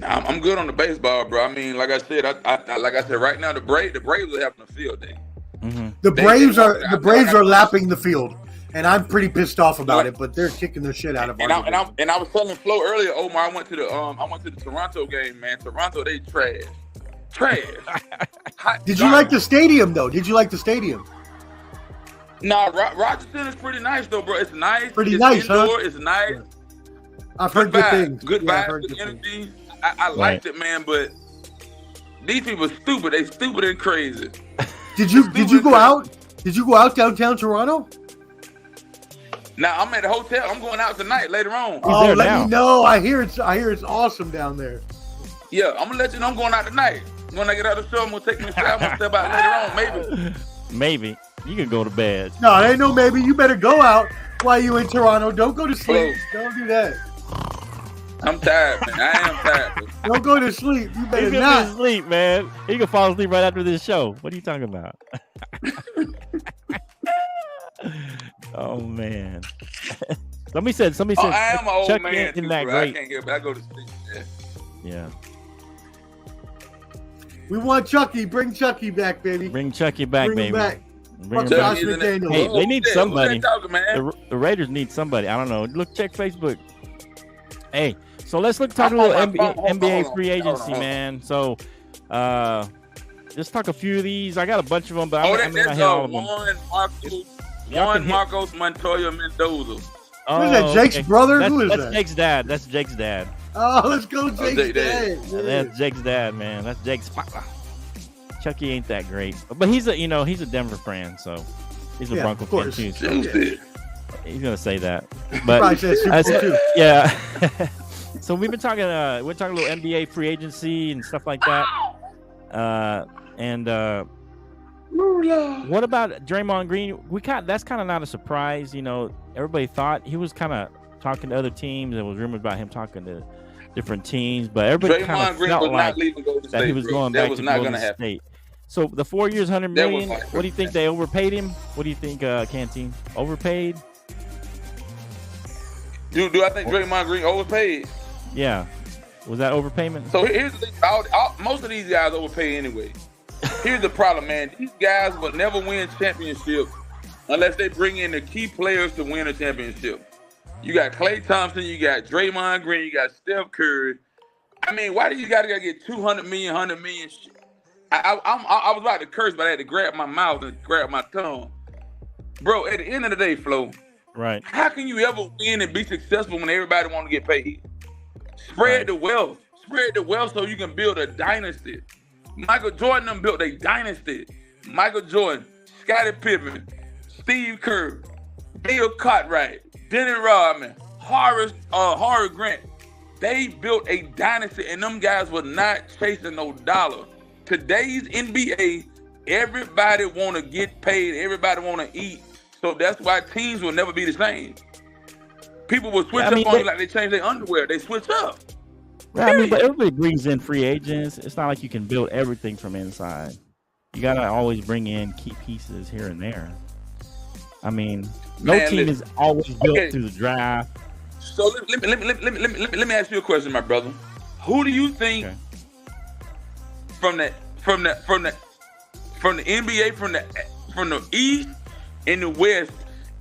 Nah, I'm good on the baseball, bro. I mean, like I said, right now the Braves are having a field day.
Mm-hmm.
The Braves are lapping the field, and I'm pretty pissed off about it. But they're kicking the shit out of it.
And I was telling Flo earlier, Omar, I went to the Toronto game, man. Toronto, they trash.
Did you like the stadium, though? Did you like the stadium?
Nah, Rochester is pretty nice, though, bro. It's nice.
It's nice,
indoor,
huh?
It's nice.
I've heard good things.
Good vibes, good energy. I liked it, man, but these people are stupid. They stupid and crazy.
Did you go out? Did you go out downtown Toronto?
Now I'm at the hotel. I'm going out tonight later on.
Oh, let me know. I hear it's awesome down there.
Yeah, I'm gonna let you know I'm going out tonight. When I get out of the show, I'm gonna take me a shower. I'm gonna step out later on,
Maybe you can go to bed.
No, it ain't no maybe. You better go out while you in Toronto. Don't go to sleep. Don't do that.
I'm tired, man. I am tired.
Don't go to sleep. You better
He's
not.
to sleep, man. He can fall asleep right after this show. What are you talking about? Oh man. Somebody said.
I am an old
Chuck
man too,
that
bro.
great.
I can't get. But I go to sleep.
Yeah.
We want Chucky. Bring Chucky back, baby.
Bring Chucky back,
Bring
baby.
him back.
Bring him
Fuck
back.
Josh McDaniels.
Hey, they need somebody.
Talking, man?
The Raiders need somebody. I don't know. Look, check Facebook. Hey, so let's talk a little NBA free agency, man. So, let's talk a few of these. I got a bunch of them, but I may not hit all of them.
Juan Marcos Montoya Mendoza.
Oh,
Who is that? Jake's brother? Who is that?
That's Jake's dad. That's Jake's dad.
Oh, let's go, Jake's dad.
Yeah. That's Jake's dad, man. That's Jake's papa. Chucky ain't that great, but he's a Denver fan, so he's a Bronco fan too. So he's gonna say that, but yeah. So we've been talking. We're talking a little NBA free agency and stuff like that. What about Draymond Green? That's kind of not a surprise. You know, everybody thought he was kind of talking to other teams. There was rumors about him talking to different teams, but everybody kind of felt like that he was going back to Golden State. So the 4 years, $100 million. What do you think they overpaid him? What do you think, Canteen? Overpaid?
Do I think Draymond Green overpaid?
Yeah. Was that overpayment?
So here's the thing. Most of these guys overpay anyway. Here's the problem, man. These guys will never win championships unless they bring in the key players to win a championship. You got Klay Thompson, you got Draymond Green, you got Steph Curry. I mean, why do you gotta get 200 million, 100 million? I was about to curse, but I had to grab my mouth and grab my tongue. Bro, at the end of the day, Flo,
right?
How can you ever win and be successful when everybody want to get paid? Spread the wealth. Spread the wealth so you can build a dynasty. Michael Jordan done built a dynasty. Michael Jordan, Scottie Pippen, Steve Kerr, Bill Cartwright, Denny Rodman, Horace Grant. They built a dynasty, and them guys were not chasing no dollar. Today's NBA, everybody want to get paid. Everybody want to eat. So that's why teams will never be the same. People will switch up on you like they change their underwear. They switch up.
Yeah, I mean, but everybody brings in free agents. It's not like you can build everything from inside. You got to always bring in key pieces here and there. I mean, no team is always built through the draft.
So let me ask you a question, my brother. Who do you think from the NBA, from the East and the West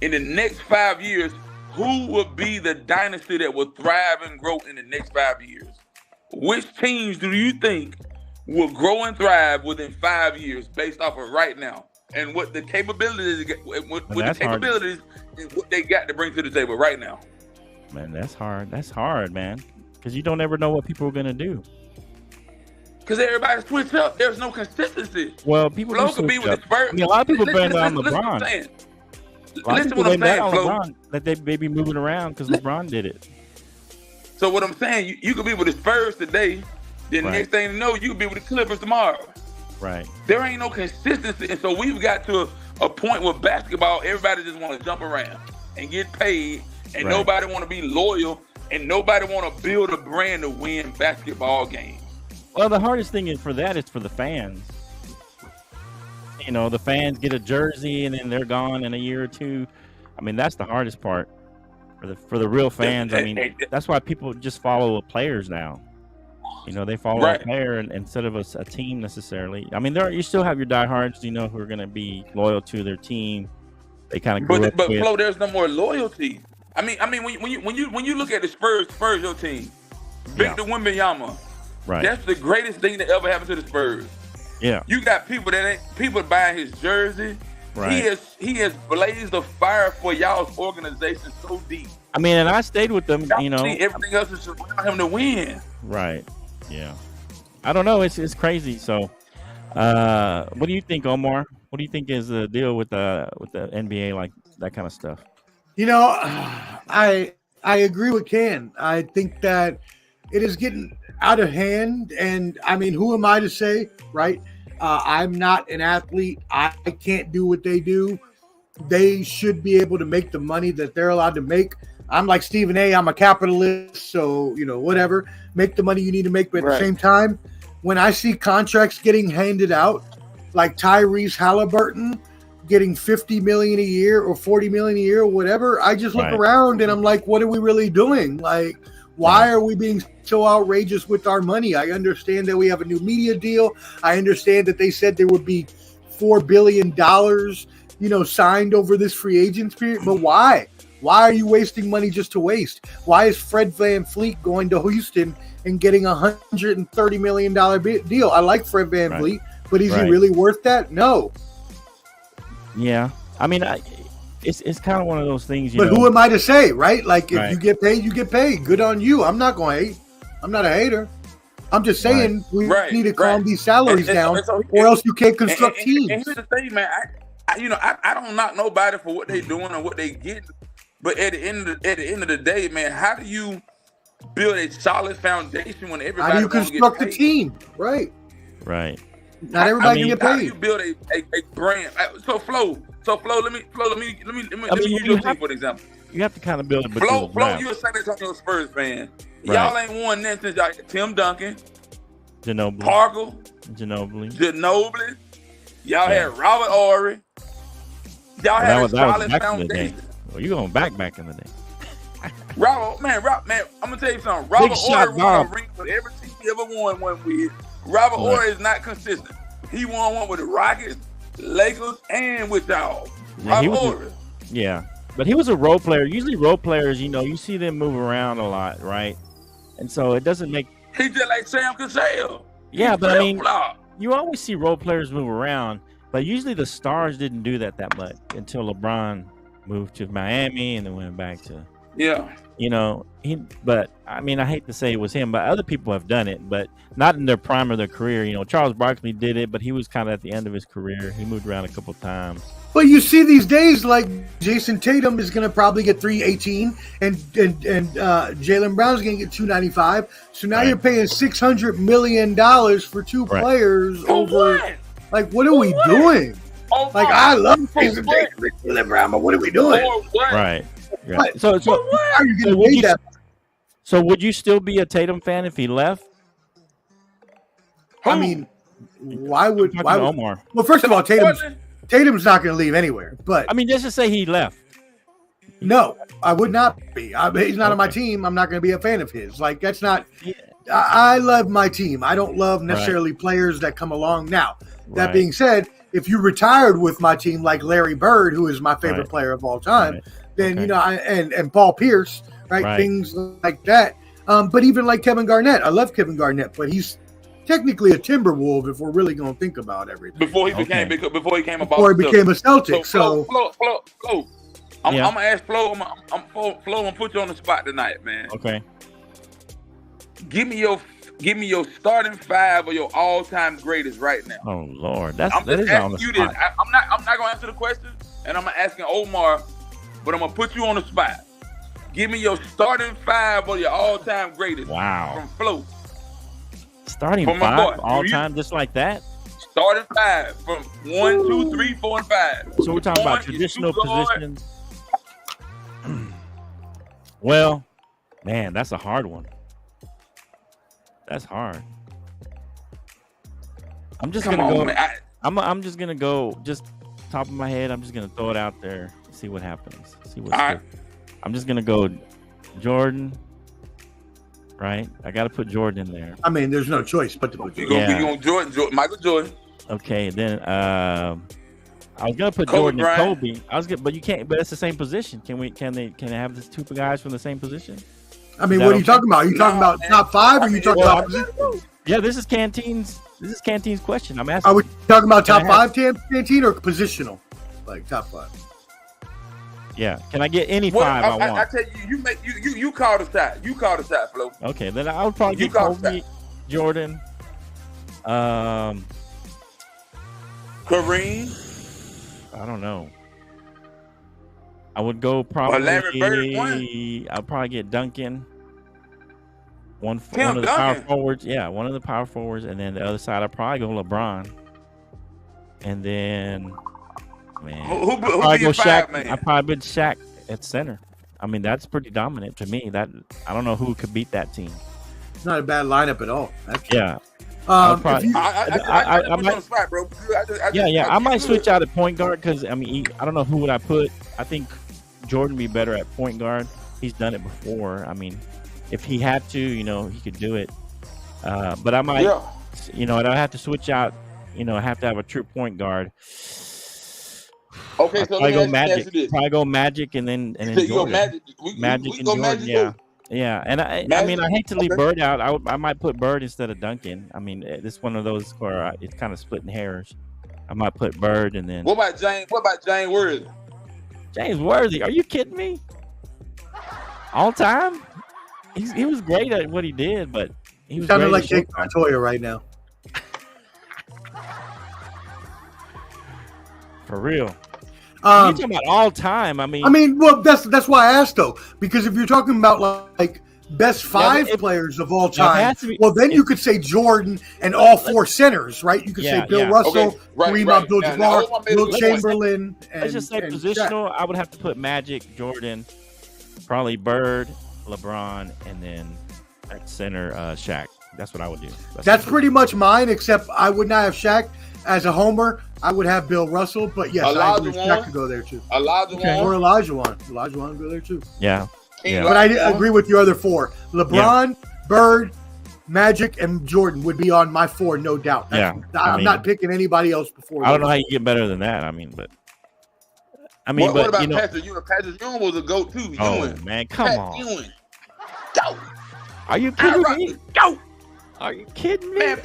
in the next 5 years, who will be the dynasty that will thrive and grow in the next 5 years? Which teams do you think will grow and thrive within 5 years based off of right now? And what the capabilities and what they got to bring to the table right now?
Man, that's hard. That's hard, man. Because you don't ever know what people are going to do.
Because everybody switch up. There's no consistency.
Well, people
Flo could be with the Spurs.
I mean, a lot of people blame that on LeBron.
Listen to what I'm saying, Flo.
That they may be moving around because LeBron did it.
So what I'm saying, you could be with the Spurs today, then the next thing you know, you could be with the Clippers tomorrow.
Right.
There ain't no consistency. And so we've got to a point where basketball, everybody just want to jump around and get paid, and nobody want to be loyal, and nobody want to build a brand to win basketball games.
Well, the hardest thing is for the fans. You know, the fans get a jersey and then they're gone in a year or two. I mean, that's the hardest part for the real fans. I mean, that's why people just follow players now. You know, they follow a player instead of a team necessarily. I mean, you still have your diehards, you know, who are going to be loyal to their team. They kind of grew up with.
Flo, there's no more loyalty. I mean, when you look at the Spurs, your team, Victor Wembanyama, that's the greatest thing that ever happened to the Spurs.
Yeah,
you got people buying his jersey. Right. He has blazed a fire for y'all's organization so deep.
I mean, and I stayed with them. You know,
everything else is around him to win.
Right. Yeah. I don't know. It's crazy. So, what do you think, Omar? What do you think is the deal with the NBA, like that kind of stuff?
You know, I agree with Ken. I think that it is getting out of hand, and I mean, who am I to say, right? I'm not an athlete. I can't do what they do. They should be able to make the money that they're allowed to make. I'm like Stephen A. I'm a capitalist, so, you know, whatever. Make the money you need to make, but at the same time, when I see contracts getting handed out, like Tyrese Halliburton getting $50 million a year or $40 million a year or whatever, I just look around and I'm like, what are we really doing? Like, why are we being so outrageous with our money? I understand that we have a new media deal. I understand that they said there would be $4 billion, you know, signed over this free agents period. But why? Why are you wasting money just to waste? Why is Fred VanVleet going to Houston and getting a $130 million deal? I like Fred VanVleet, but is he really worth that? No.
Yeah. I mean, it's kind of one of those things,
but who am I to say, right? Like, if you get paid, you get paid. Good on you. I'm not going to hate. I'm not a hater. I'm just saying we need to calm these salaries down, or else you can't construct teams.
And here's the thing, man. I don't knock nobody for what they doing or what they getting, but at the end of the day, man, how do you build a solid foundation when everybody?
How do you construct a team? Right. Not everybody can get paid.
How do you build a brand? So Flo, let me use your team for example.
You have to kind of build it.
Flo, you a San Antonio Spurs fan. Y'all ain't won nothing since y'all Tim Duncan,
Ginobili,
Parker,
Ginobili.
Y'all had Robert Horry. Y'all had a solid foundation.
Well, you going back in the day.
Robert, man, I'm gonna tell you something. Robert Horry won a ring with every team he ever won with. Robert Horry is not consistent. He won one with the Rockets, Lakers, and with y'all.
Yeah, but he was a role player. Usually role players, you see them move around a lot, right? And so it doesn't make.
He just like Sam Cassell.
Yeah, but I mean, you always see role players move around, but usually the stars didn't do that much until LeBron moved to Miami and then went back to.
Yeah.
But I mean, I hate to say it was him, but other people have done it, but not in their prime of their career. Charles Barkley did it, but he was kind of at the end of his career. He moved around a couple times.
But you see these days, like Jason Tatum is going to probably get $318, and Jaylen Brown's going to get $295. So now you're paying $600 million for two players over.
What?
Like, what are we doing?
Oh,
like, I love Jason Tatum and Jaylen Brown, but what are we doing?
Right.
What?
So
how are you going to pay that?
So would you still be a Tatum fan if he left?
I mean, why would
Omar?
Well, first of all, Tatum's not going to leave anywhere. But
I mean, just to say he left.
No, I would not be. He's not on my team. I'm not going to be a fan of his. Like, that's not. I love my team. I don't love necessarily players that come along. Now, that being said, if you retired with my team, like Larry Bird, who is my favorite player of all time, then and Paul Pierce, things like that. But even like Kevin Garnett, I love Kevin Garnett, but he's technically a Timberwolf if we're really going to think about everything.
Before he became a
Celtic.
So Flo. I'm gonna ask Flo. I'm gonna put you on the spot tonight, man.
Okay.
Give me your starting five of your all-time greatest right now.
Oh Lord,
I'm just asking you this. I'm not gonna answer the question, and I'm asking Omar, but I'm gonna put you on the spot. Give me your starting five of your all-time greatest.
Wow.
From Flo.
Starting five all time, just like that.
Starting five from 1, 2, 3, 4, and 5.
So we're talking about traditional positions. Well, man, that's a hard one. That's hard. I'm just gonna go. I'm just gonna go. Just top of my head. I'm just gonna throw it out there. See what happens. See what's good. I'm just gonna go Jordan. Right, I got to put Jordan in there.
I mean, there's no choice but to put
Jordan. You on Jordan, Michael Jordan.
Okay, then I was gonna put Jordan and Kobe. But you can't. But it's the same position. Can they have these two guys from the same position?
I mean, what are you talking about? Are you talking about top five, or are you talking about position?
Yeah, this is Canteen's question. I'm asking.
Are we talking about top five, Canteen, or positional, like top five?
Yeah, can I get any five I want?
I tell you, you call the shot. You call the shot, Flo.
Okay, then I would probably get Kobe, Jordan,
Kareem.
I don't know. I would go probably.
Larry Bird.
I'd probably get Duncan. One of the power forwards. Yeah, one of the power forwards, and then the other side I'd probably go LeBron, and then. Man,
who be your five, man?
I probably put Shaq at center. I mean, that's pretty dominant to me. That I don't know who could beat that team.
It's not a bad lineup at all.
Yeah.
I
might switch out at point guard because I mean, I don't know who would I put. I think Jordan would be better at point guard. He's done it before. I mean, if he had to, he could do it. But I might, I'd have to switch out. I have to have a true point guard.
Okay, so
probably go Magic. Probably go Magic and then Jordan.
Magic
and Jordan. Yeah. And I mean, I hate to leave Bird out. I might put Bird instead of Duncan. I mean, it's one of those where it's kind of splitting hairs. I might put Bird and then.
What about James Worthy?
James Worthy? Are you kidding me? All time? He was great at what he did, but he was
sounding like Jake Montoya right now.
For real. You're talking about all time. I mean,
well, that's why I asked though, because if you're talking about like best five players of all time, then you could say Jordan and all four centers, right? You could say Bill Russell, Kareem Abdul-Jabbar, Will Chamberlain.
Let's just say positional. I would have to put Magic, Jordan, probably Bird, LeBron, and then at center Shaq. That's what I would do.
That's pretty much mine, except I would not have Shaq. As a homer, I would have Bill Russell, but yes, I agree Shaq could go there too.
Or
Olajuwon. Olajuwon go there too.
Yeah.
But I agree with your other four: LeBron, Bird, Magic and Jordan would be on my 4, no doubt. I'm not picking anybody else before.
I don't know how you get better than that.
What about Patrick Ewing? Patrick Ewing was a GOAT too.
Man, come on.
Ewing. Go.
Are you kidding me? Go. Are you kidding me?
Man,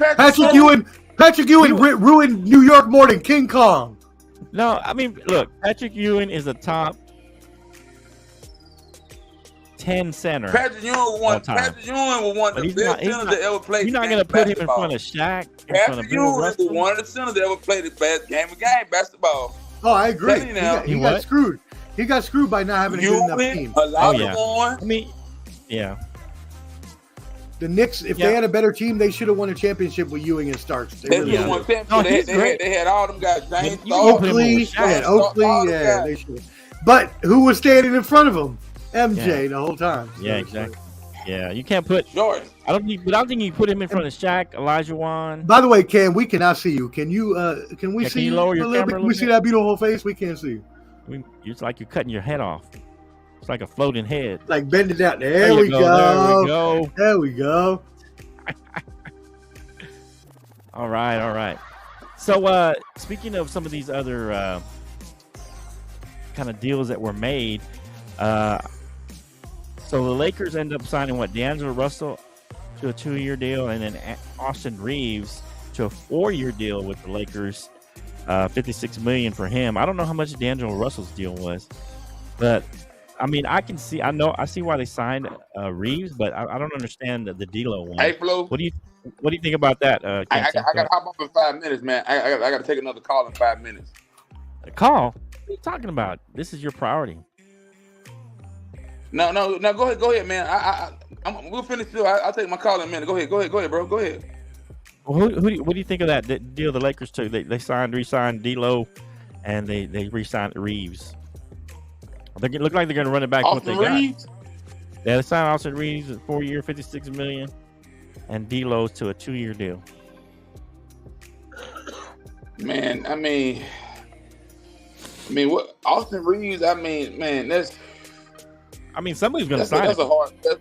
Patrick Ewing ruined New York more than King Kong.
No, look, Patrick Ewing is a top 10 center.
Patrick Ewing was one of the best centers that ever played.
You're not going to put him in front of Shaq.
Patrick Ewing was one of the centers that ever played the best game basketball.
Oh, I agree. He got screwed. He got screwed by not having a good enough team.
Yeah.
The Knicks, if they had a better team, they should have won a championship with Ewing and Starks.
They had all them guys. James
Oakley, they should. But who was standing in front of him? MJ the whole time.
Yeah, exactly. Yeah, you can't put
Jordan.
I don't think you put him in front of Shaq, Elijah Wan.
By the way, Cam, we cannot see you. Can you? Can we see
you lower your camera?
Can we see that beautiful face? We can't see you.
It's like you're cutting your head off. It's like a floating head.
Like bend it down. There we go. There we go.
All right. So, speaking of some of these other kind of deals that were made, so the Lakers end up signing D'Angelo Russell to a 2-year deal, and then Austin Reeves to a 4-year deal with the Lakers, $56 million for him. I don't know how much D'Angelo Russell's deal was, but I see why they signed Reeves, but I don't understand the D'Lo one.
Hey, Flo.
What do you think about that?
I got to hop up in 5 minutes, man. I got to take another call in 5 minutes.
A call? What are you talking about? This is your priority.
No. Go ahead, man. We'll finish. I'll take my call in a minute. Go ahead, bro. Go ahead.
Well, what do you think of that deal the Lakers took? They re-signed D'Lo, and they re-signed Reeves. They look like they're going to run it back.
Austin Reeves?
Yeah, they signed Austin Reeves a 4-year, $56 million, and D'Lo to a 2-year deal.
Man, what Austin Reeves? Man, that's.
Somebody's going to sign
that's
it.
A hard. That's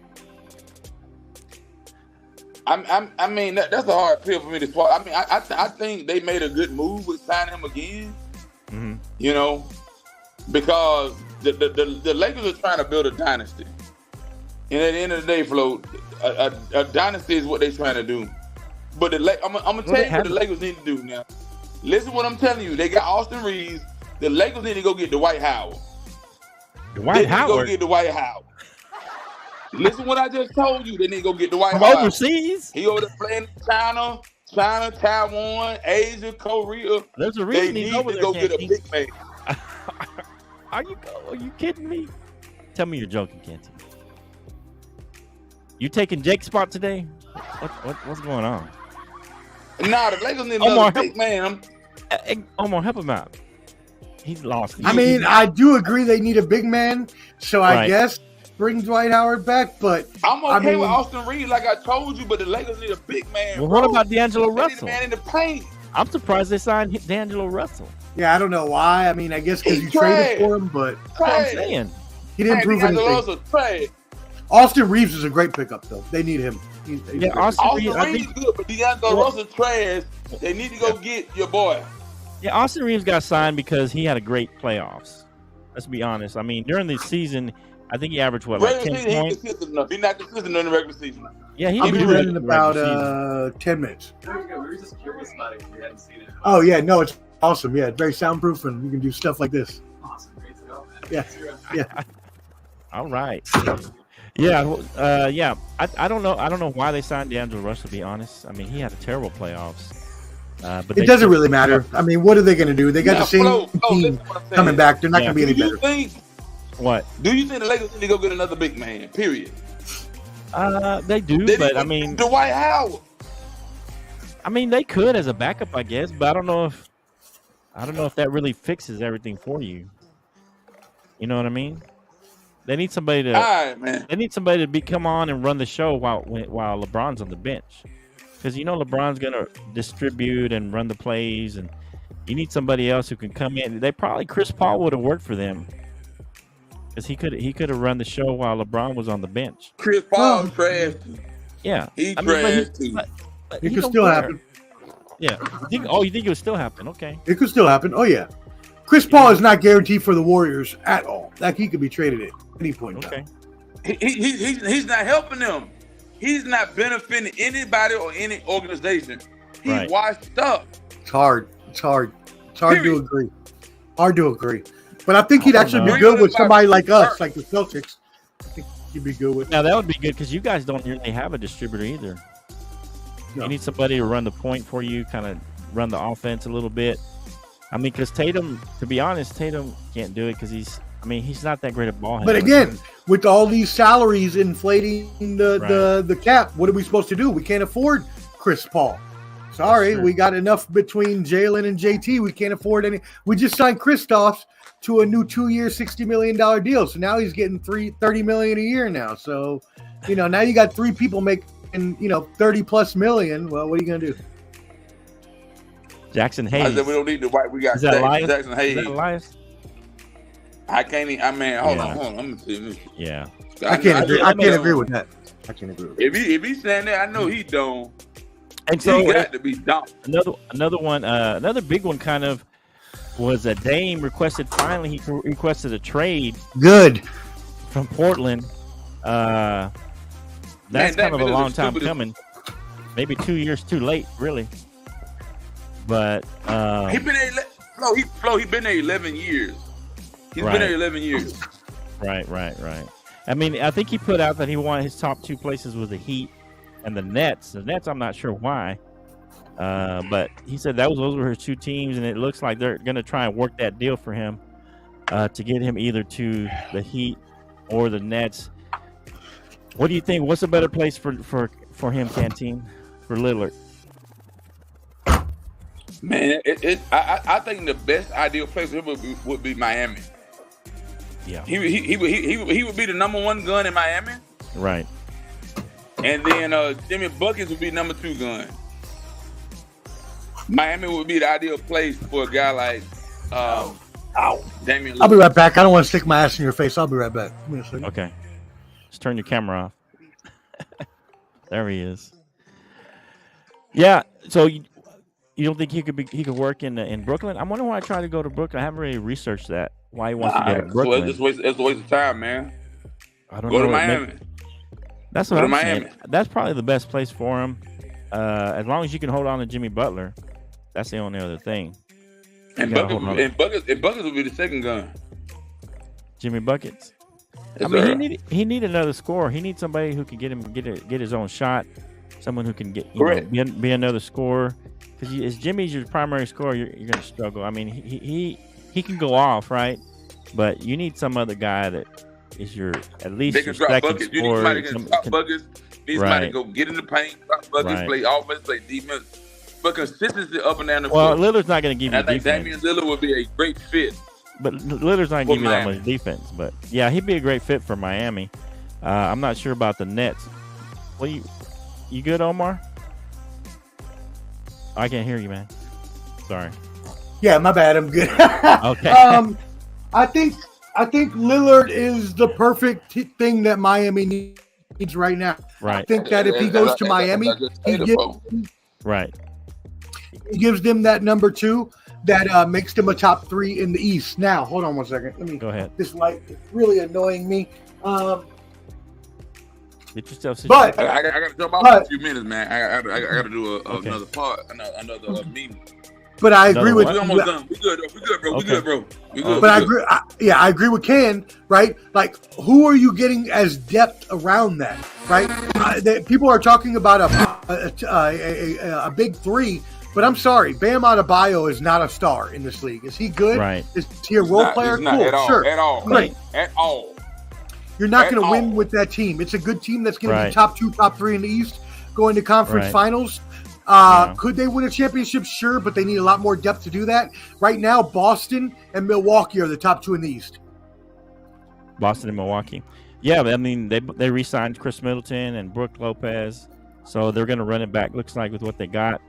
a hard pill for me to swallow. I think they made a good move with signing him again.
Mm-hmm.
You know, because the Lakers are trying to build a dynasty, and at the end of the day, Flo, a dynasty is what they're trying to do. But I'm gonna tell you what the Lakers need to do now. Listen, what I'm telling you, they got Austin Reeves. The Lakers need to go get Dwight Howard. Go get Dwight Howard. Listen what I just told you. They need to go get Dwight Howard.
Overseas?
He over there playing in China, Taiwan, Asia, Korea.
There's a reason
they need to go get a big man.
Are you kidding me? Tell me you're joking, Kenty. You taking Jake's spot today? What's going on?
Nah, the Lakers need another big man.
Omar, help him out. He's lost.
I do agree they need a big man, so I guess bring Dwight Howard back, but
I'm okay with Austin Reeves, like I told you, but the Lakers need a big man.
Well, what about D'Angelo Russell?
They need a man in the paint.
I'm surprised they signed D'Angelo Russell.
Yeah, I don't know why. I guess because you traded for him, but
I'm saying
he didn't prove anything. Austin Reeves is a great pickup, though. They need him.
Austin Reeves is good, but D'Angelo Russell trash. They need to go get your boy.
Yeah, Austin Reeves got signed because he had a great playoffs. Let's be honest. During the season, I think he averaged 10 points.
He's not consistent in the regular season.
Yeah,
I'll be ready in about 10 minutes.
We were just curious about it. We hadn't seen it.
Oh yeah, no, it's awesome. Yeah, it's very soundproof, and you can do stuff like this.
Awesome, great to go, man.
Yeah.
All right. Yeah. I don't know why they signed D'Angelo Russell. To be honest, he had a terrible playoffs. But
it doesn't really matter. What are they going to do? They got the same team coming back. They're not going to be any better.
What?
Do you think the Lakers need to go get another big man? Period.
They do, but
Dwight Howard.
They could as a backup, I guess, but I don't know if that really fixes everything for you. You know what I mean? They need somebody to.
All right, man.
They need somebody to come on and run the show while LeBron's on the bench, because LeBron's gonna distribute and run the plays, and you need somebody else who can come in. Chris Paul would have worked for them, because he could have run the show while LeBron was on the bench.
Chris Paul trash.
Yeah,
He
I mean,
trash too.
but
It
he
could
don't
still
care.
happen.
Yeah. You think it would still happen? Okay.
It could still happen. Oh yeah, Chris Paul is not guaranteed for the Warriors at all. Like he could be traded at any point in
Okay.
time.
He's not helping them. He's not benefiting anybody or any organization. He's
Right.
washed up.
It's hard. It's hard to
Period.
agree. Hard to agree. But I think he'd
I don't
actually
know.
be good with somebody like us,
Hurt.
like the Celtics. I think he'd be good with.
Now that would be good because you guys don't really have a distributor either.
No.
You need somebody to run the point for you, kind of run the offense a little bit. I mean, because Tatum, to be honest, Tatum can't do it because he's not that great at ball
But
handling.
again, with all these salaries inflating the cap, what are we supposed to do? We can't afford Chris Paul. Sorry,
true.
we got enough between Jalen and JT. We can't afford any. We just signed Kristaps to a new 2-year, $60 million deal. So now he's getting $30 million a year now. So, now you got 3 people making, $30+ million. Well, what are you going to do?
Jackson
I
Hayes.
said we don't need the white. We got
Is that Elias?
Jackson
Is
Hayes.
that Elias?
I can't even. I mean, hold
Yeah.
on. Let me see this.
Yeah.
I can't agree. I can't
know.
agree with that. I can't agree with that.
If he's standing there, I know he don't.
And
So
so
he got to be dumb.
another one, another big one, kind of was that Dame requested. Finally, he requested a trade
Good.
from Portland. That's
Man,
kind of a
Dame is
long
the
time
stupidest-
coming. Maybe 2 years too late, really. But
He been there. He been there 11 years. He's
Right.
been there 11 years.
right. I mean, I think he put out that he wanted his top 2 places was the Heat and the Nets. The Nets, I'm not sure why. But he said those were his 2 teams, and it looks like they're going to try and work that deal for him to get him either to the Heat or the Nets. What do you think? What's a better place for him, Canteen, for Lillard?
Man, I think the best ideal place for him would be Miami.
Yeah,
He would be the number 1 gun in Miami,
right.
and then Jimmy Buckets would be number 2 gun. Miami would be the ideal place for a guy like Damian Lillard.
I'll be right back. I don't want to stick my ass in your face. I'll be right back. Give me a second.
Okay, just turn your camera off. There he is. Yeah. So you don't think he could work in Brooklyn? I'm wondering why I tried to go to Brooklyn. I haven't really researched that. Why he wants to go to Brooklyn?
It's a waste of time, man.
I don't
Go
know.
to Miami.
That's what
Go to
I'm
Miami.
saying. That's probably the best place for him. As long as you can hold on to Jimmy Butler, that's the only other thing.
And
You gotta hold on.
Buckets would be the second gun.
Jimmy Buckets.
Yes,
I mean,
sir.
he need another scorer. He needs somebody who can get his own shot. Someone who can
Correct.
be another scorer. Because if Jimmy's your primary scorer, you're going to struggle. I mean, he can go off, right? But you need some other guy that is at least
They
your
can drop
second
buckets. You need
scorer.
somebody who can drop buckets. You need somebody to go get in the paint, drop buckets,
Right.
play offense, play defense. But consistency up and down the
Well,
floor.
Lillard's not going to give
And
you
I think
defense.
Damian Lillard would be a great fit.
But Lillard's not
For
giving you that
Miami.
much defense. But yeah, he'd be a great fit for Miami. I'm not sure about the Nets. Well, you good, Omar? I can't hear you, man. Sorry.
Yeah, my bad. I'm good.
Okay.
I think Lillard is the perfect thing that Miami needs right now. I
Right.
think that if he goes to Miami,
Right.
he gives them that number 2 that makes them a top 3 in the East. Now, hold on one second. Let me.
Go ahead.
This light is really annoying me.
Get yourself
But
situated.
I got to jump off
But-
in a few minutes, man. I got to do
Okay.
another part, another meeting.
But I agree with.
We almost done. We good, bro. We
Okay.
good, bro. We good.
But I
we good.
agree. I agree with Ken. Right? Like, who are you getting as depth around that? Right? People are talking about a big 3, but I'm sorry, Bam Adebayo is not a star in this league. Is he good?
Right.
Is he a role player?
He's not
Cool.
at all.
Sure.
At all.
Great.
At all.
You're not
At
going to win
all.
with that team. It's a good team that's going to
Right.
be top 2, top 3 in the East, going to conference
Right.
finals.
Yeah.
Could they win a championship? Sure, but they need a lot more depth to do that. Right now, Boston and Milwaukee are the top 2 in the East.
Boston and Milwaukee. Yeah, but I mean, they re-signed Chris Middleton and Brooke Lopez, so they're going to run it back. Looks like with what they got.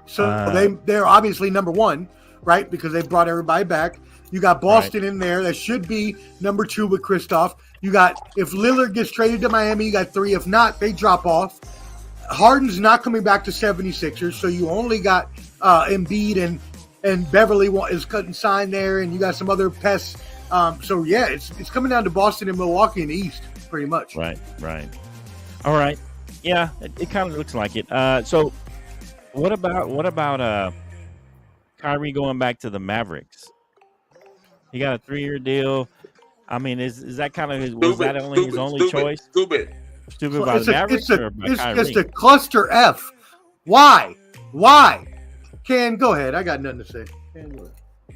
So they're obviously number 1, right? Because they brought everybody back. You got Boston in there. That should be number 2 with Kristaps. You got, if Lillard gets traded to Miami, you got 3. If not, they drop off. Harden's not coming back to 76ers, so you only got Embiid and Beverly is cutting sign there, and you got some other pests. So yeah, it's coming down to Boston and Milwaukee in the East, pretty much.
Right. All right. Yeah, it kind of looks like it. So what about Kyrie going back to the Mavericks? He got a 3-year deal. I mean, is that kind of his only choice? Stupid by the Mavericks or by Kyrie?
It's just a cluster F. Why? Ken, go ahead. I got nothing to say.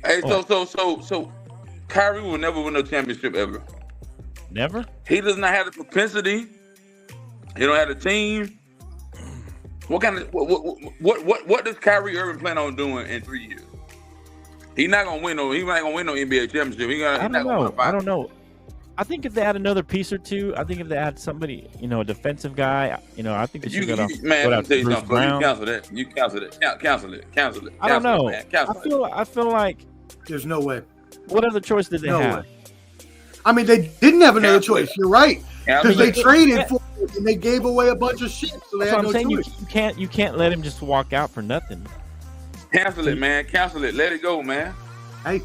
Hey, so Kyrie will never win no championship ever.
Never?
He does not have the propensity. He don't have the team. What does Kyrie Irving plan on doing in 3 years? He's not gonna win no NBA championship.
I don't know. I think if they add another piece or two, I think if they add somebody, a defensive guy, I think they should go out to Bruce Brown.
You cancel it.
I don't know.
Man.
I feel like
there's no way.
What other choice did they have?
Way. I mean, they didn't have another choice. You're right, because they traded for it and they gave away a bunch of shit. So they had no choice.
You can't let him just walk out for nothing.
Cancel it, man. Cancel it. Let it go, man.
Hey,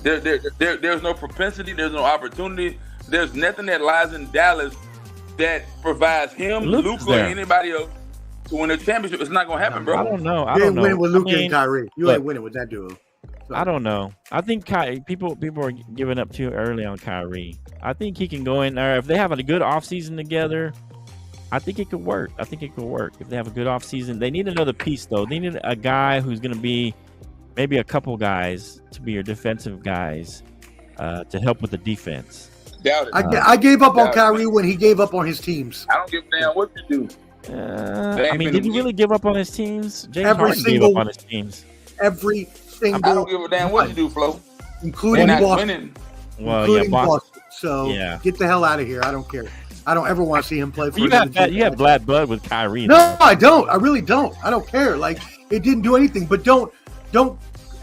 there's no propensity. There's no opportunity. There's nothing that lies in Dallas that provides him, Luka, or anybody else to win a championship. It's not gonna happen, bro.
I don't know.
You ain't winning with Luka and Kyrie. You ain't winning with that duo. So.
I don't know. I think people are giving up too early on Kyrie. I think he can go in there if they have a good offseason together. I think it could work. If they have a good offseason. They need another piece though. They need a guy who's going to be maybe a couple guys to be your defensive guys to help with the defense.
Doubt it.
I gave up on Kyrie when he gave up on his teams.
I don't give a damn what you do.
I mean, did he really give up on his teams? James Harden gave up on his teams.
Every single.
I don't give a damn what you do, Flo.
Including Boston.
Well,
Boston. So get the hell out of here. I don't care. I don't ever want to see him play for.
You have bad blood with Kyrie.
No, I don't. I really don't. I don't care. Like, it didn't do anything. But don't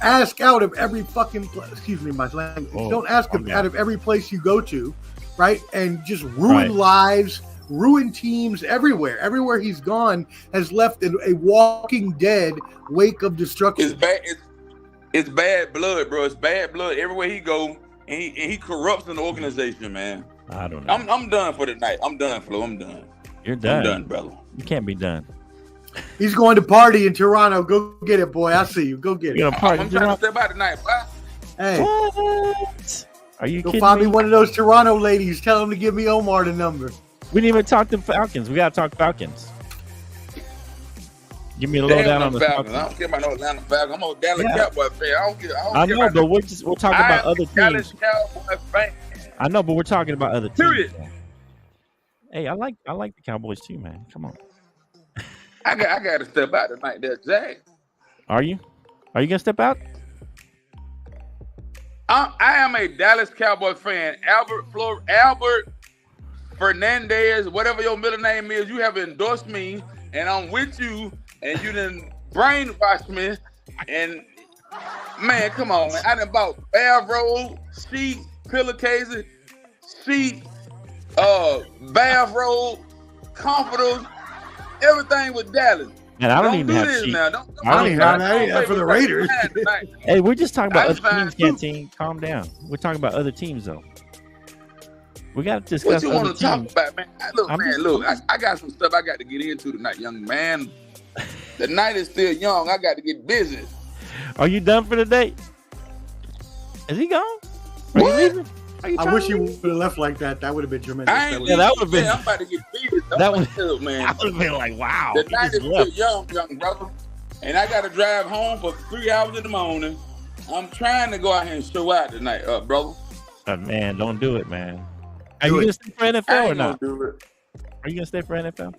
ask out of every fucking. Excuse me, my language. Don't ask him out of every place you go to, right? And just ruin lives, ruin teams everywhere. Everywhere he's gone has left a walking dead wake of destruction.
It's bad. It's bad blood, bro. It's bad blood everywhere he go, and he corrupts an organization, man.
I don't know.
I'm done for the night. I'm done, Flo. I'm done.
You're done.
I'm done, brother.
You can't be done.
He's going to party in Toronto. Go get it, boy. I see you. Go get it.
You're gonna party.
I'm trying to step out tonight, boy.
Hey.
What? Are you kidding
find
me?
me one of those Toronto ladies. Tell them to give me Omar the number.
We didn't even talk to Falcons. We got to talk Falcons. Give me a lowdown on the Falcons.
I don't care about no Atlanta Falcons. I'm a Dallas Cowboy fan.
I know, but we're talking about other teams.
Dallas Cowboy fan.
I know, but we're talking about other teams.
Period.
Hey, I like the Cowboys too, man. Come on.
I got to step out tonight, there, Jack.
Are you gonna step out?
I am a Dallas Cowboy fan. Albert Fernandez, whatever your middle name is, you have endorsed me, and I'm with you, and you done brainwashed me. And man, come on, man. I done bought bath roll, sheet, pillowcases, sheet, bath roll, comforters, everything with Dallas.
And I don't even have sheets.
Now.
I don't even have that for the Raiders.
Hey, we're just talking about other teams, Canteen. Calm down. We're talking about other teams, though. We got to discuss.
What you want to talk about, man? Look, I got some stuff I got to get into tonight, young man. The night is still young. I got to get business.
Are you done for the day? Is he gone? Are you leaving?
I wish you would have left like that. That would have been tremendous.
That would have been.
I'm about to get business.
That would
man.
I would have been like, wow.
The night is still young brother. And I got to drive home for 3 hours in the morning. I'm trying to go out here and show out tonight, brother.
Man, don't do it, man. Are you going to stay for NFL or not?
Do it.
Are you going to stay for NFL?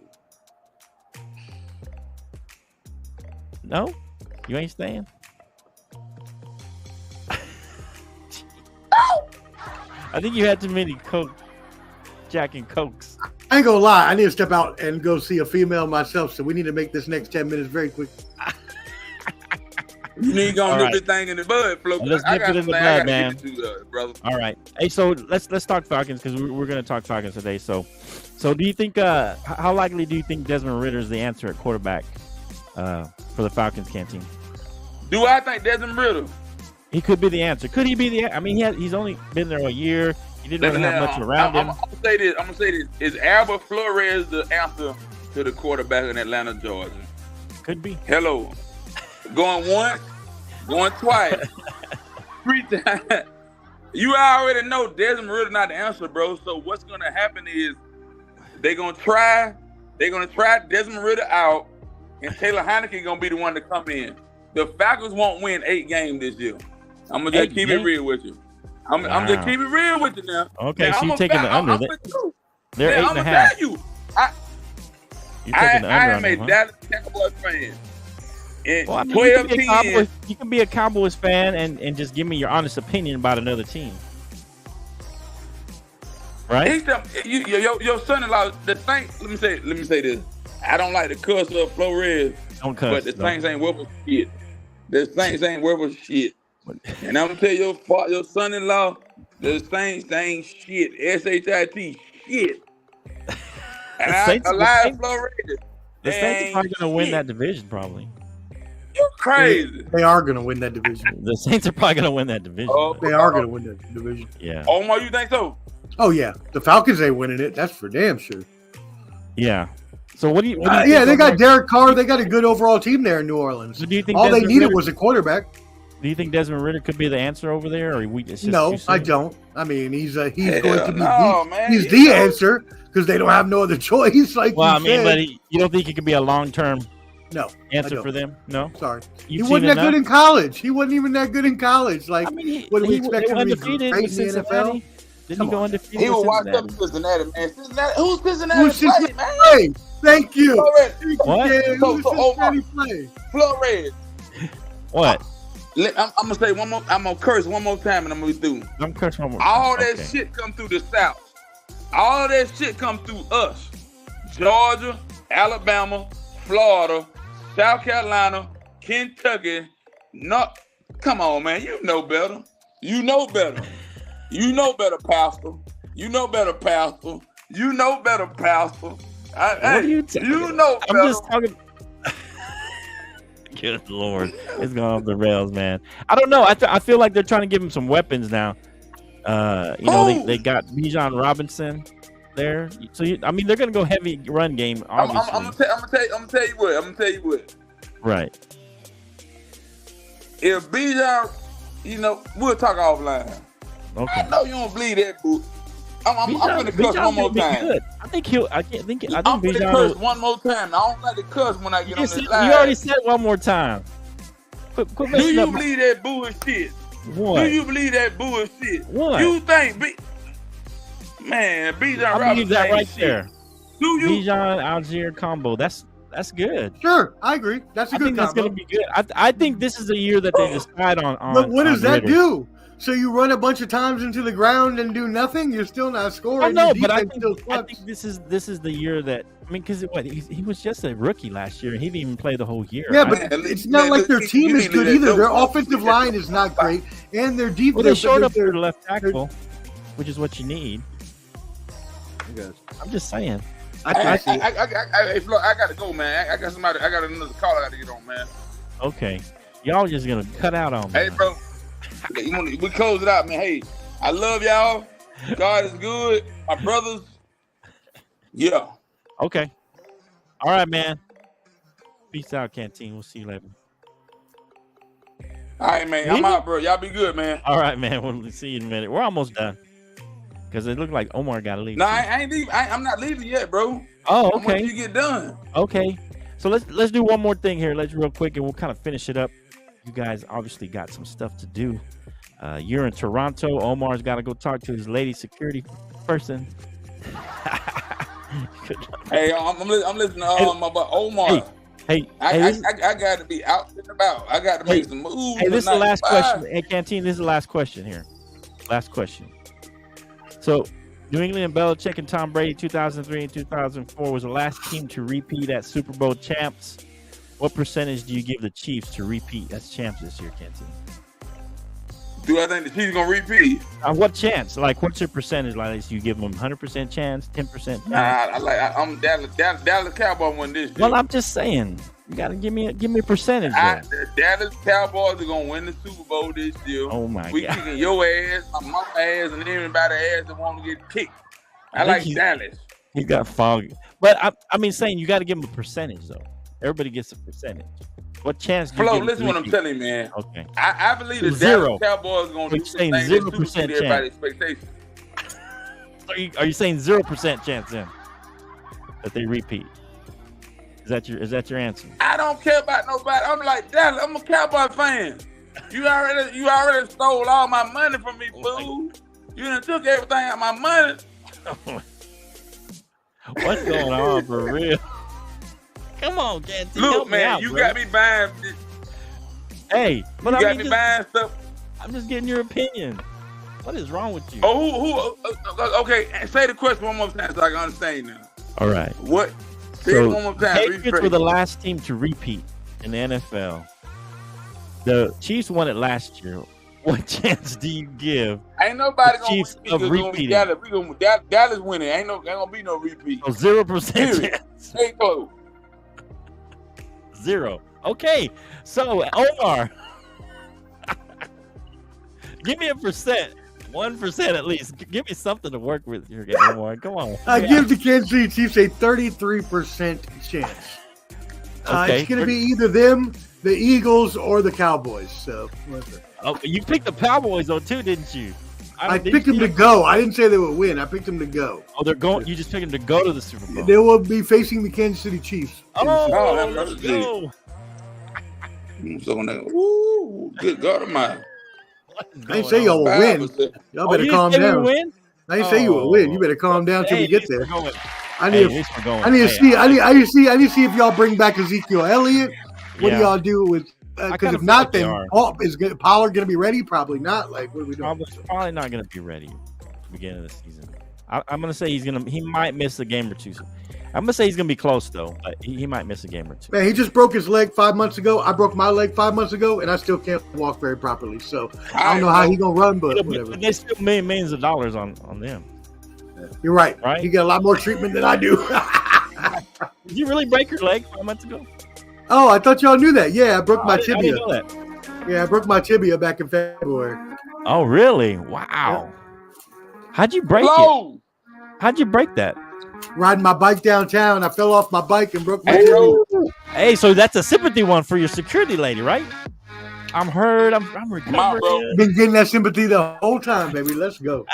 No? You ain't staying? I think you had too many Jack and Cokes.
I ain't gonna lie. I need to step out and go see a female myself. So we need to make this next 10 minutes very quick.
You need to go
All
nip
right.
this thing in the bud, Flo.
Let's
I
nip
got
it in the
something
bud,
I gotta
man.
get to, brother.
All right. Hey, so let's talk Falcons because we're going to talk Falcons today. So do you think how likely do you think Desmond Ritter is the answer at quarterback for the Falcons canteen?
Do I think Desmond Ritter?
He could be the answer. Could he be the? I mean, he's only been there a year. He didn't really have much around him.
I'm gonna say this. Is Albert Flores the answer to the quarterback in Atlanta, Georgia?
Could be.
Hello. Going once, going twice, 3 times. You already know Desmond Ritter not the answer, bro. So what's gonna happen is they're gonna try Desmond Ritter out, and Taylor Heineke gonna be the one to come in. The Falcons won't win 8 games this year. I'm gonna just keep it real with you. I'm just keep it real with you now.
Okay,
now,
so you're taking the under. They're 8.5.
I'm gonna tell you.
You're taking the under.
I am a
them,
Dallas Cowboys fan. And
well, I mean,
12-10.
you can be a Cowboys fan and just give me your honest opinion about another team, right?
Your son-in-law, the Saints. Let me say this. I don't like the cuss of Flores.
Don't cuss.
But the Saints ain't worth a shit. The Saints ain't worth a shit. And I'm gonna tell your son-in-law, the Saints ain't shit. S-H-I-T, shit. And Elias Flores.
The Saints are probably gonna win that division, probably.
You're crazy.
They are going to win that division.
The Saints are probably gonna win that division.
They are going to win that division.
Yeah.
Omar, you think so?
Oh yeah, the Falcons ain't winning it. That's for damn sure.
Yeah. So what do you?
Yeah, they got Derek Carr. They got a good overall team there in New Orleans.
So do you think
all they
Desmond
needed
Ritter,
was a quarterback?
Do you think Desmond Ritter could be the answer over there, or
No, I don't. I mean, he's going to be
he's
the answer because they don't have no other choice. Like
well,
you
I mean,
said.
but you don't think he could be a long-term answer
I
for them? No.
Sorry,
You've
he wasn't
seen
that good in college. He wasn't even that good in college. Like,
I mean,
what do we
he
expect him to be
undefeated
great
with
in the
Cincinnati.
NFL?
Didn't he go undefeated?
He will
with
watch up
Cincinnati?
Cincinnati, man. Who's Cincinnati
Who's
play,
Cincinnati
man?
play? Thank you.
Flores.
What?
Who's
So,
Cincinnati play?
Flores.
What?
I'm gonna say one more. I'm gonna curse one more time, and I'm gonna be through.
I'm cursing one more.
All that
Okay.
shit come through the South. All that shit come through us. Georgia, Alabama, Florida, South Carolina, Kentucky. No, come on, man. You know better. You know better. You know better, Pastor. You know better, Pastor. You know better, Pastor.
What are you talking
you
about?
know better.
I'm just talking. Good Lord, it's going off the rails, man. I don't know. I feel like they're trying to give him some weapons now. They got Bijan Robinson there, so I mean they're gonna go heavy run game. Obviously,
I'm gonna tell you what.
Right.
If Bijan, we'll talk offline.
Okay.
I know you don't believe that, boo. I'm gonna cuss one more time.
Good. I think
I'm
Bijan
gonna curse
will,
one more time. I don't like to cuss when I get on this
you
live.
already said one more time. Quit
Do
messing
you
up
believe that bullshit?
what?
Do you believe that bullshit?
What?
You think, man, Bijan
I
Robinson
believe that
ain't
right
shit.
there.
Do you?
Bijan Algier combo. That's good.
Sure, I agree. That's a
I
good
think that's
combo.
going to be good. I think this is the year that they decide on.
But what does that
Ritter.
do? So you run a bunch of times into the ground and do nothing? You're still not scoring.
I know,
Your
but I
defense
think,
still
I
sucks.
think this is the year that because he was just a rookie last year. He didn't even play the whole year.
Yeah, but
Man,
it's not like their
you
team
need
is
to
good
leave that
either. Their
dope.
offensive line is not great, and their
well,
defense.
they showed up their left tackle, which is what you need. I'm just saying.
Hey, Flo, I gotta go, man. I got another call I gotta get on, man.
Okay, y'all just gonna cut out on me.
Hey, bro, we close it out, man. Hey, I love y'all. God is good. My brothers. Yeah.
Okay. All right, man. Peace out, Canteen. We'll see you later.
All right, man. I'm out, bro. Y'all be good, man.
All right, man. We'll see you in a minute. We're almost done. Because it looked like Omar got to leave.
No, I ain't leaving. I'm not leaving yet, bro.
Oh,
I'm waiting
okay.
till you get done.
Okay. So let's do one more thing here. Let's real quick, and we'll kind of finish it up. You guys obviously got some stuff to do. You're in Toronto. Omar's got to go talk to his lady security person.
Hey, I'm listening to my boy Omar.
Hey,
I got to be out and about. I got to make some moves.
Hey, this is the
tonight.
last
Bye.
question. Hey, Canteen, this is the last question here. Last question. So, New England and Belichick and Tom Brady, 2003 and 2004 was the last team to repeat as Super Bowl champs. What percentage do you give the Chiefs to repeat as champs this year, Canteen?
Do I think the Chiefs gonna repeat?
What chance? Like, what's your percentage? Like, you give them 100% chance, 10%?
Nah, I'm Dallas Cowboys win this year.
Well, I'm just saying, you gotta give me a percentage.
The Dallas Cowboys are gonna win the Super Bowl this year.
Oh my
We
God!
kicking your ass, my mama ass, and everybody ass that want to get kicked. I
think
like
he's-
Dallas.
He got foggy, but I mean, saying you got to give him a percentage though. Everybody gets a percentage. What chance do you
Flo,
give
listen
him
what
to
I'm
repeat?
telling you, man.
Okay.
I believe the
Zero.
Dallas Cowboys are gonna
So
do
you're saying
the thing
0%
that everybody's expectations.
Are you saying 0% chance then that they repeat? Is that your answer?
I don't care about nobody. I'm like Dallas. I'm a Cowboy fan. You already stole all my money from me, fool. You done took everything out of my money.
What's going on for real? Come on, Canty.
Look, man,
out,
you
bro.
got me buying.
Hey, but
You
I
got
mean,
me buying stuff.
I'm just getting your opinion. What is wrong with you?
Oh, okay, say the question one more time so I can understand now.
All right.
What? Say it one more time.
Patriots were the last team to repeat in the NFL. The Chiefs won it last year. What chance do you give?
Ain't nobody
the
gonna
Chiefs
repeat.
of
It's gonna be
repeating?
Dallas. Dallas winning. Ain't gonna be no repeat.
Oh, 0%
Period.
chance.
Hey, close.
0. Okay, so Omar, give me a percent. 1% at least. Give me something to work with here, Omar. Come on.
I give the Kansas City Chiefs a 33% chance.
Okay.
It's going to be either them, the Eagles, or the Cowboys. So
Oh, you picked the Cowboys though too, didn't you?
I picked them to go. I didn't say they would win. I picked them to go.
Oh, they're going. You just picked them to go to the Super Bowl.
They will be facing the Kansas City Chiefs.
Oh,
that's
let's
good.
go.
So now, ooh, good God Almighty.
I didn't say y'all will win.
5%.
Y'all
Oh,
better
you
calm
didn't say we
down.
win?
I didn't say you will win. You better calm down till
Hey,
we get
at least
there.
we're going.
I
Hey,
need
at least we're going.
I need to
Hey,
see. I need to see if y'all bring back Ezekiel Elliott. What do
Yeah.
y'all do with?
I
Because
kinda
if
feel
not,
like they
then
are.
is Pollard going to be ready? Probably not. Like, what are we doing?
Probably not going to be ready at the beginning of the season. I'm going to say he might miss a game or two. I'm going to say he's going to be close though. But he might miss a game or two.
Man, he just broke his leg 5 months ago. I broke my leg 5 months ago, and I still can't walk very properly. So I don't know how he gonna run, but whatever.
But they still made millions of dollars on them.
You're right.
Right?
He got a lot more treatment than I do.
Did you really break your leg 5 months ago?
Oh, I thought y'all knew that. Yeah, I broke my
I didn't
tibia.
know that.
Yeah, I broke my tibia back in February.
Oh, really? Wow. How'd you break it?
Flo.
How'd you break that?
Riding my bike downtown, I fell off my bike and broke my
Hey,
tibia.
yo.
Hey, so that's a sympathy one for your security lady, right? I'm hurt. I'm
Come on,
recovering.
bro.
Been getting that sympathy the whole time, baby. Let's go.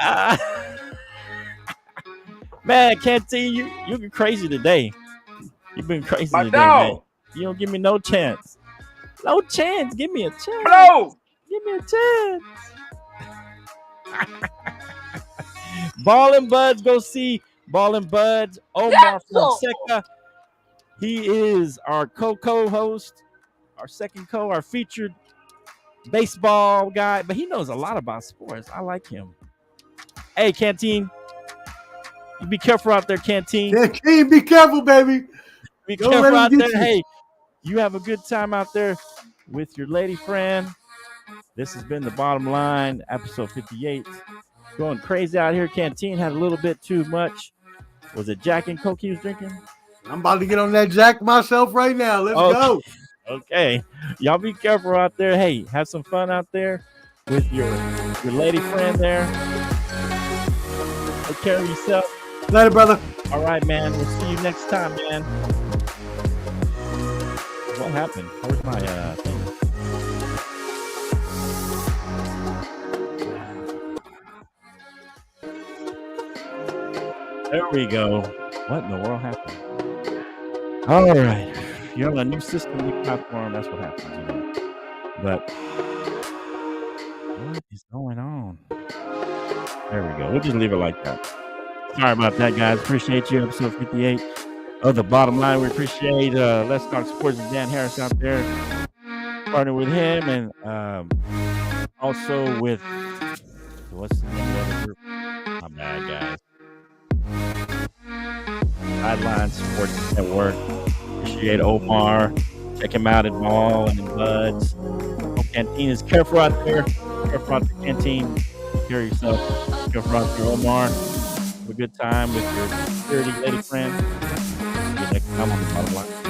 Man, can't see you. You've been crazy today. You've been crazy
My
today, man.
dog.
You don't give me no chance. No chance. Give me a chance.
Flo.
Give me a chance. Ballin' Buds, go see Ballin' Buds. Omar
Yes, sir.
Fonseca. He is our co-host, our featured baseball guy, but he knows a lot about sports. I like him. Hey, Canteen. You be careful out there, Canteen.
Yeah, King, be careful, baby.
Be
Don't
careful
let him
out
get
there.
you.
Hey, you have a good time out there with your lady friend. This has been The Bottom Line, episode 58. Going crazy out here. Canteen had a little bit too much. Was it Jack and Coke he was drinking?
I'm about to get on that jack myself right now. Let's go.
Okay. Y'all be careful out there. Hey, have some fun out there with your lady friend there. Take care of yourself.
Later, brother.
All right, man. We'll see you next time, man. What happened? Where's my thing? There we go. What in the world happened? All right. You're on a new system, new platform. That's what happens, you know. But what is going on? There we go. We'll just leave it like that. Sorry about that, guys. Appreciate you. Episode 58 of The Bottom Line. We appreciate Let's Talk Sports and Dan Harris out there. Partner with him and also with what's the name of the other group? My bad, guys. Sideline Sports Network. Appreciate Omar Check him out at Mall and in Buds. Canteen is careful out there. Careful out the canteen. Take care of yourself. Careful out there, Omar. Have a good time with your security lady friend. See you next time on the bottom line.